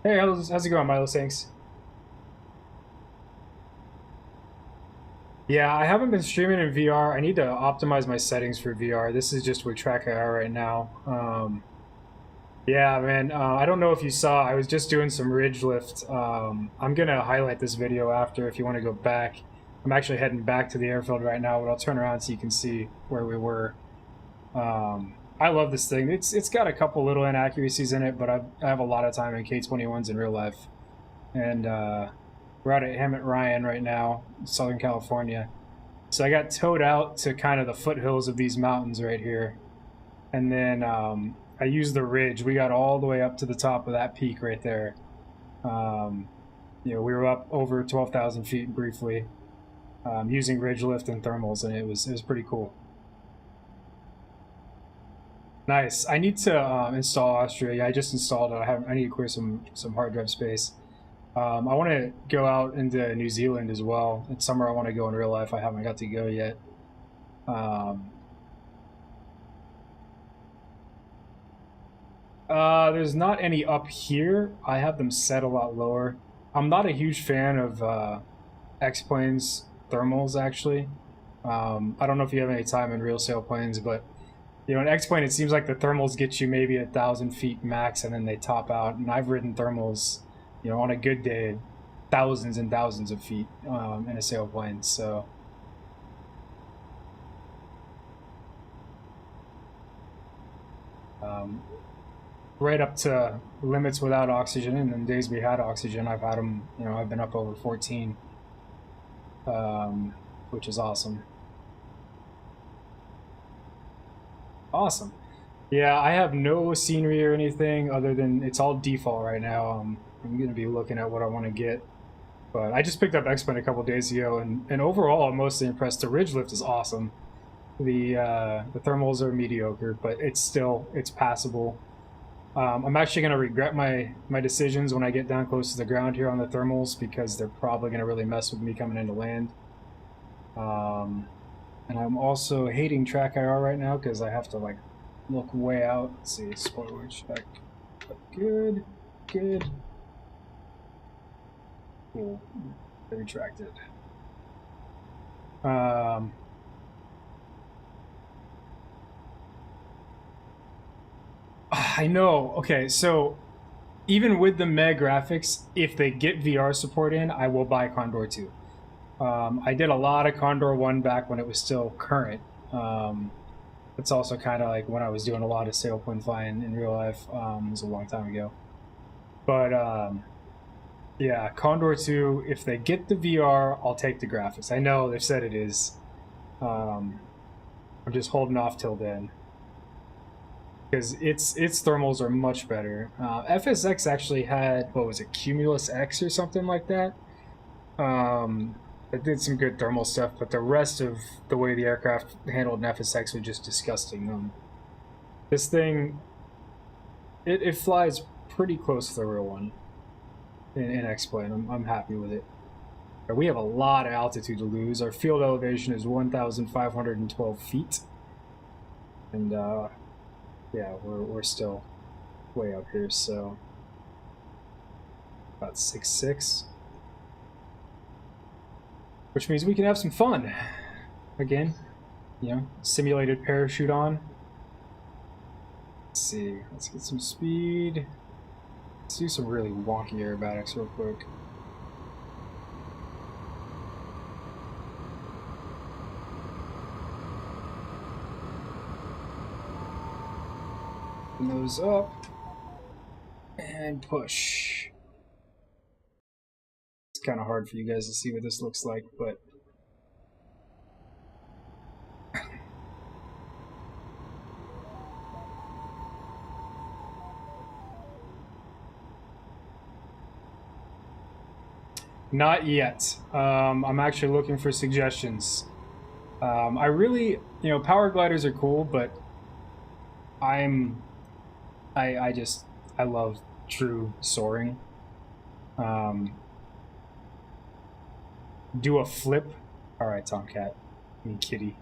Hey, how's it going, Milo? Thanks. Yeah, I haven't been streaming in VR. I need to optimize my settings for VR. This is just where track I are right now. Yeah, man, I don't know if you saw, I was just doing some ridge lift. I'm going to highlight this video after if you want to go back. I'm actually heading back to the airfield right now, but I'll turn around so you can see where we were. I love this thing. It's got a couple little inaccuracies in it, but I have a lot of time in K-21s in real life. And we're out at Hemet Ryan right now, Southern California. So I got towed out to kind of the foothills of these mountains right here. And then I used the ridge. We got all the way up to the top of that peak right there. You know, we were up over 12,000 feet briefly, using ridge lift and thermals, and it was pretty cool. Nice. I need to install Austria. Yeah, I just installed it. I need to clear some hard drive space. I want to go out into New Zealand as well. It's somewhere I want to go in real life. I haven't got to go yet. There's not any up here. I have them set a lot lower. I'm not a huge fan of X-Planes thermals, actually. I don't know if you have any time in real sailplanes, but you know, in X-Plane, it seems like the thermals get you maybe 1,000 feet max, and then they top out. And I've ridden thermals, you know, on a good day, thousands and thousands of feet in a sailplane. So, right up to limits without oxygen, and then days we had oxygen, I've had them. You know, I've been up over 14, which is awesome. Awesome. Yeah, I have no scenery or anything other than it's all default right now. I'm going to be looking at what I want to get. But I just picked up X-Plane a couple days ago, and overall I'm mostly impressed. The ridge lift is awesome. The thermals are mediocre, but it's passable. I'm actually going to regret my decisions when I get down close to the ground here on the thermals, because they're probably going to really mess with me coming into land. And I'm also hating track IR right now because I have to like look way out. Let's see, spoiler check. Good, good. Cool. Retracted. I know. Okay, so even with the Meg graphics, if they get VR support in, I will buy Condor 2. I did a lot of Condor 1 back when it was still current. It's also kind of like when I was doing a lot of sailplane flying in real life. It was a long time ago. But yeah, Condor 2, if they get the VR, I'll take the graphics. I know they've said it is. I'm just holding off till then. Because its thermals are much better. FSX actually had, what was it, Cumulus X or something like that? It did some good thermal stuff, but the rest of the way the aircraft handled an FSX was just disgusting. This thing, it flies pretty close to the real one in X-Plane. I'm happy with it. We have a lot of altitude to lose. Our field elevation is 1,512 feet. And, yeah, we're still way up here, so about 6.6. Which means we can have some fun. Again, you know, simulated parachute on. Let's see, let's get some speed. Let's do some really wonky aerobatics real quick. Nose up and push. It's kind of hard for you guys to see what this looks like, but not yet. I'm actually looking for suggestions. I really, you know, power gliders are cool, but I love true soaring. Do a flip. All right, Tomcat. I mean, Kitty.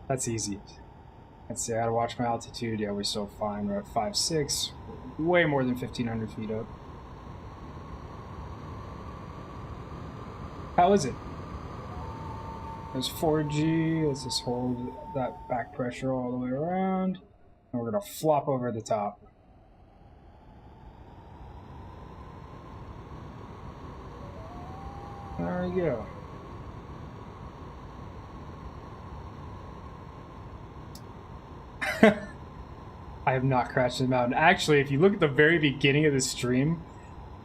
That's easy. Let's see, I gotta watch my altitude. Yeah, we're still fine. We're at 5.6. Way more than 1,500 feet up. How is it? There's 4G. Let's just hold that back pressure all the way around. And we're gonna flop over the top. There we go. I have not crashed in the mountain. Actually, if you look at the very beginning of the stream,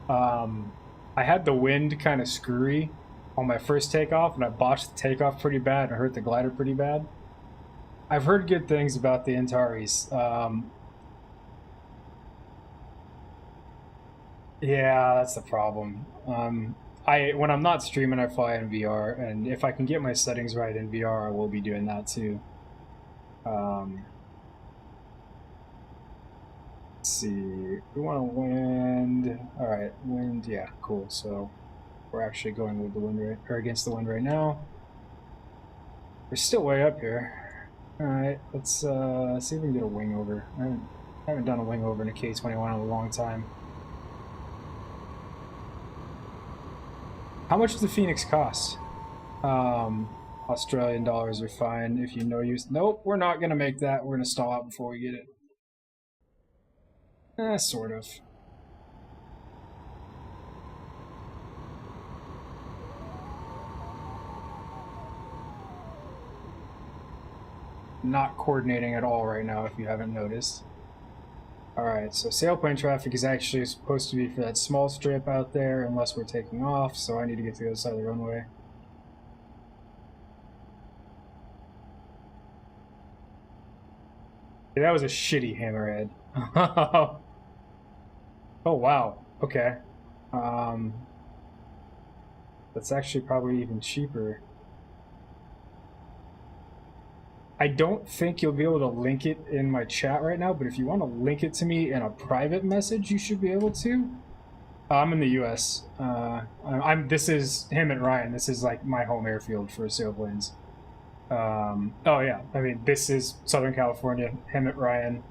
I had the wind kind of screwy on my first takeoff, and I botched the takeoff pretty bad and hurt the glider pretty bad. I've heard good things about the Antares. Yeah, that's the problem. When I'm not streaming, I fly in VR, and if I can get my settings right in VR, I will be doing that too. Let's see. We want to wind. All right, wind. Yeah, cool. So we're actually going with the wind right, or against the wind right now. We're still way up here. All right, let's see if we can get a wing over. I haven't done a wing over in a K-21 in a long time. How much does the Phoenix cost? Australian dollars are fine if you know use. Nope, we're not gonna make that. We're gonna stall out before we get it. Sort of. Not coordinating at all right now, if you haven't noticed. Alright, so sailplane traffic is actually supposed to be for that small strip out there, unless we're taking off, so I need to get to the other side of the runway. Yeah, that was a shitty hammerhead. Oh wow, okay. That's actually probably even cheaper. I don't think you'll be able to link it in my chat right now, but if you want to link it to me in a private message, you should be able to. I'm in the U.S. This is him and Ryan. This is like my home airfield for sailplanes. Oh yeah, I mean this is Southern California. Him and Ryan.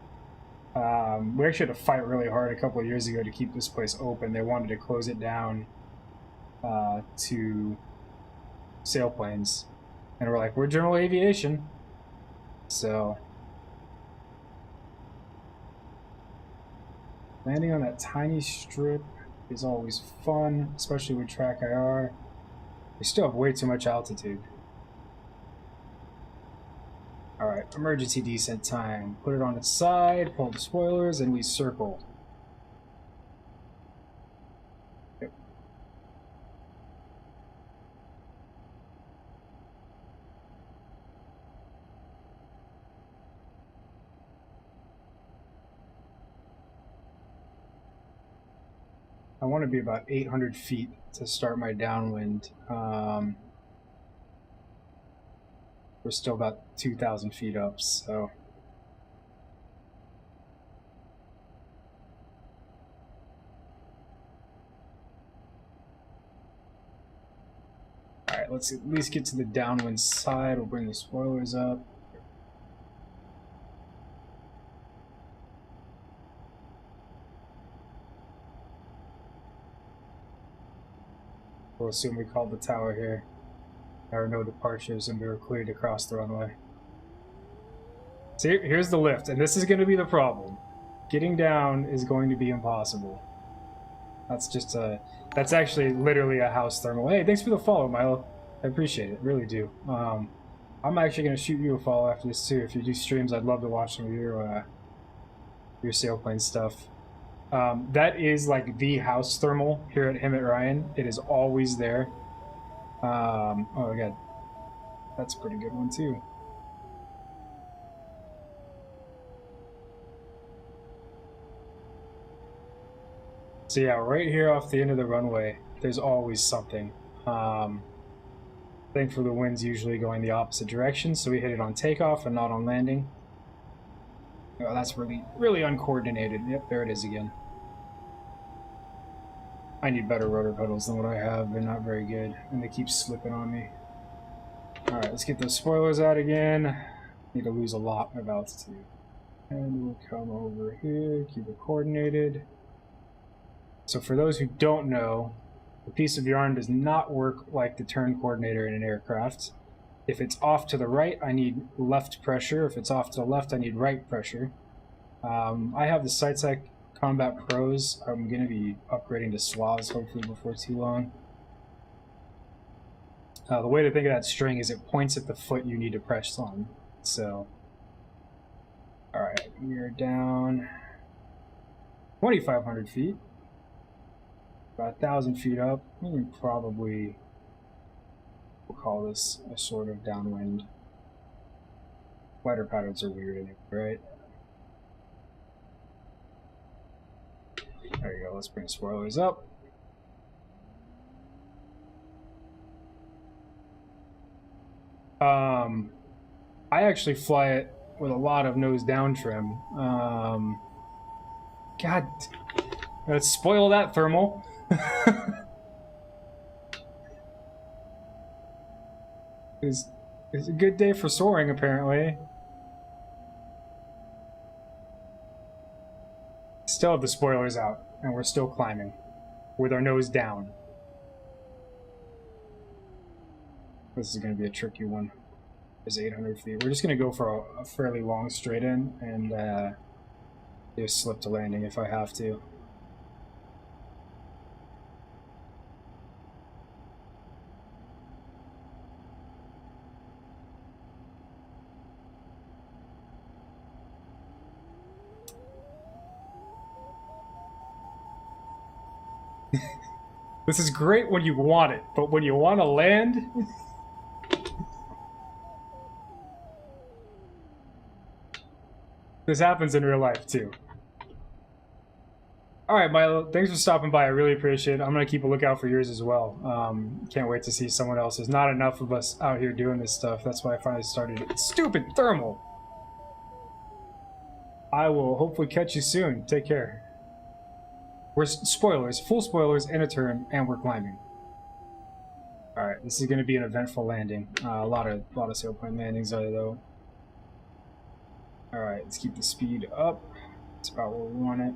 We actually had to fight really hard a couple of years ago to keep this place open. They wanted to close it down to sailplanes, and we're like, we're general aviation, so landing on that tiny strip is always fun, especially with track IR. We still have way too much altitude. Alright, emergency descent time. Put it on its side, pull the spoilers, and we circle. Yep. I want to be about 800 feet to start my downwind. We're still about 2,000 feet up, so... Alright, let's at least get to the downwind side. We'll bring the spoilers up. We'll assume we called the tower here. There are no departures and we were cleared to cross the runway. See, here's the lift, and this is going to be the problem. Getting down is going to be impossible. That's just a... That's actually literally a house thermal. Hey, thanks for the follow, Milo. I appreciate it, really do. I'm actually going to shoot you a follow after this too. If you do streams, I'd love to watch some of your sailplane stuff. That is like the house thermal here at him at Ryan. It is always there. Oh my god. That's a pretty good one too. So yeah, right here off the end of the runway, there's always something. Thankfully the wind's usually going the opposite direction, so we hit it on takeoff and not on landing. Oh, that's really, really uncoordinated. Yep, there it is again. I need better rotor pedals than what I have. They're not very good, and they keep slipping on me. Alright, let's get those spoilers out again. Need to lose a lot of altitude. And we'll come over here, keep it coordinated. So for those who don't know, the piece of yarn does not work like the turn coordinator in an aircraft. If it's off to the right, I need left pressure. If it's off to the left, I need right pressure. I have the SiteSec Combat Pros. I'm going to be upgrading to SWAs hopefully before too long. The way to think of that string is it points at the foot you need to press on. So, alright, we are down 2,500 feet. About 1,000 feet up. We can probably, we'll call this a sort of downwind. Wider patterns are weird anyway, right? There you go, let's bring the spoilers up. I actually fly it with a lot of nose down trim. God, let's spoil that thermal. It's a good day for soaring, apparently. Still have the spoilers out, and we're still climbing with our nose down. This is going to be a tricky one. It's 800 feet. We're just going to go for a fairly long straight in and just slip to landing if I have to. This is great when you want it, but when you want to land... This happens in real life, too. Alright, Milo, thanks for stopping by. I really appreciate it. I'm going to keep a lookout for yours as well. Can't wait to see someone else. There's not enough of us out here doing this stuff. That's why I finally started it. Stupid thermal! I will hopefully catch you soon. Take care. We're spoilers, full spoilers in a turn, and we're climbing. Alright, this is going to be an eventful landing. A lot of sailplane landings are though. Alright, let's keep the speed up. That's about where we want it.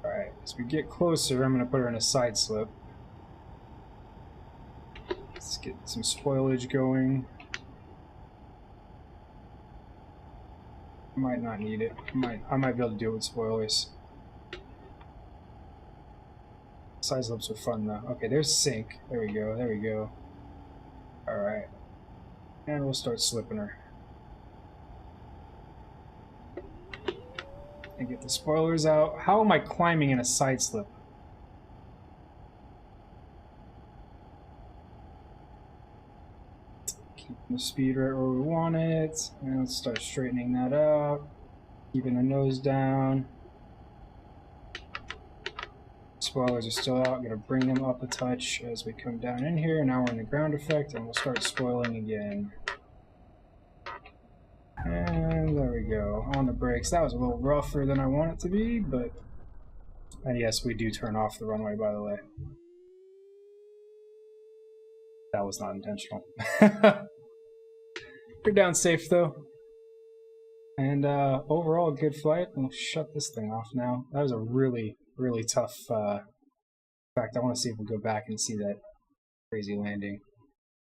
Alright, as we get closer, I'm going to put her in a side slip. Let's get some spoilage going. Might not need it. I might be able to do it with spoilers. Side slips are fun though. Okay, there's sink. There we go, there we go. Alright. And we'll start slipping her. And get the spoilers out. How am I climbing in a side slip? Keeping the speed right where we want it. And let's start straightening that out. Keeping the nose down. Spoilers are still out. I'm going to bring them up a touch as we come down in here. Now we're in the ground effect, and we'll start spoiling again. And there we go. On the brakes. That was a little rougher than I want it to be, but... And yes, we do turn off the runway, by the way. That was not intentional. We're down safe, though. And overall, good flight. We'll shut this thing off now. That was a really tough. In fact, I want to see if we'll go back and see that crazy landing.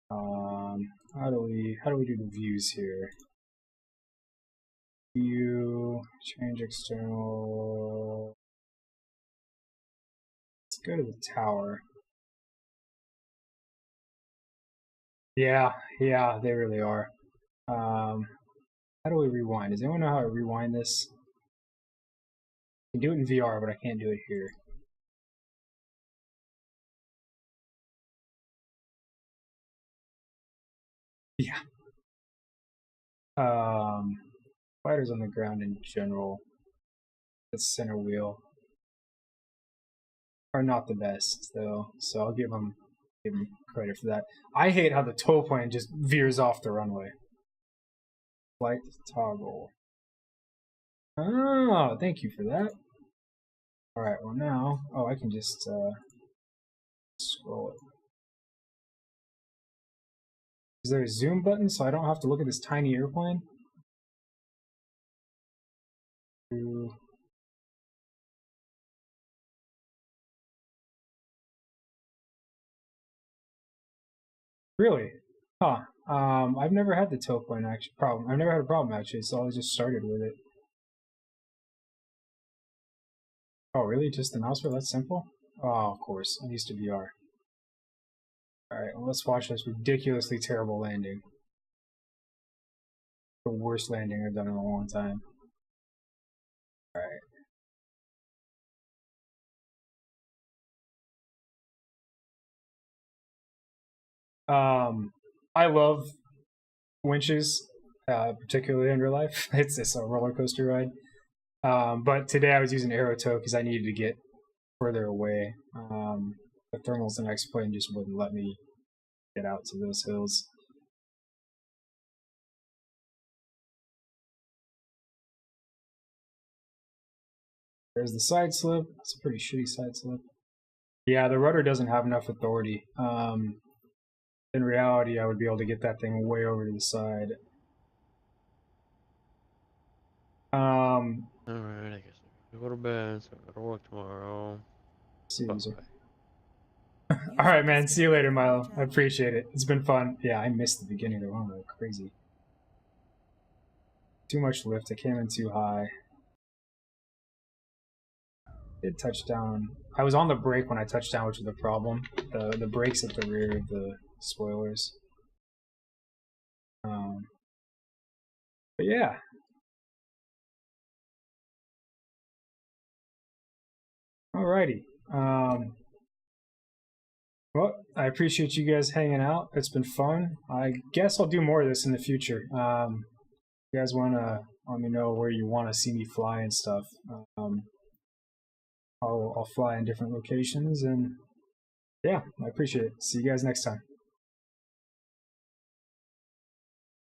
How do we do the views here? View, change external. Let's go to the tower. Yeah, they really are. How do we rewind? Does anyone know how to rewind this? I can do it in VR, but I can't do it here. Yeah. Fighters on the ground in general, the center wheel, are not the best, though, so I'll give them credit for that. I hate how the tow plane just veers off the runway. Flight toggle. Oh, thank you for that. Alright, well now, I can just scroll it. Is there a zoom button so I don't have to look at this tiny airplane? Really? Huh. I've never had the tow plane problem. I've never had a problem actually, so I just started with it. Oh, really? Just the mouse wheel? That's simple? Oh, of course. I'm used to VR. Alright, well, let's watch this ridiculously terrible landing. The worst landing I've done in a long time. Alright. I love winches, particularly in real life. It's a roller coaster ride. But today I was using aero tow because I needed to get further away. The thermals the next plane just wouldn't let me get out to those hills. There's the side slip. It's a pretty shitty side slip. Yeah, the rudder doesn't have enough authority. In reality, I would be able to get that thing way over to the side. Alright, I guess I go to bed, so I gotta work tomorrow. See you. Alright, man. See you later, Milo. I appreciate it. It's been fun. Yeah, I missed the beginning of the run. Like crazy. Too much lift. I came in too high. Did touch down. I was on the brake when I touched down, which was the problem. The brake's at the rear of the spoilers. But yeah. Alrighty. Well, I appreciate you guys hanging out. It's been fun. I guess I'll do more of this in the future. If you guys want to let me know where you want to see me fly and stuff. I'll fly in different locations, and yeah, I appreciate it. See you guys next time.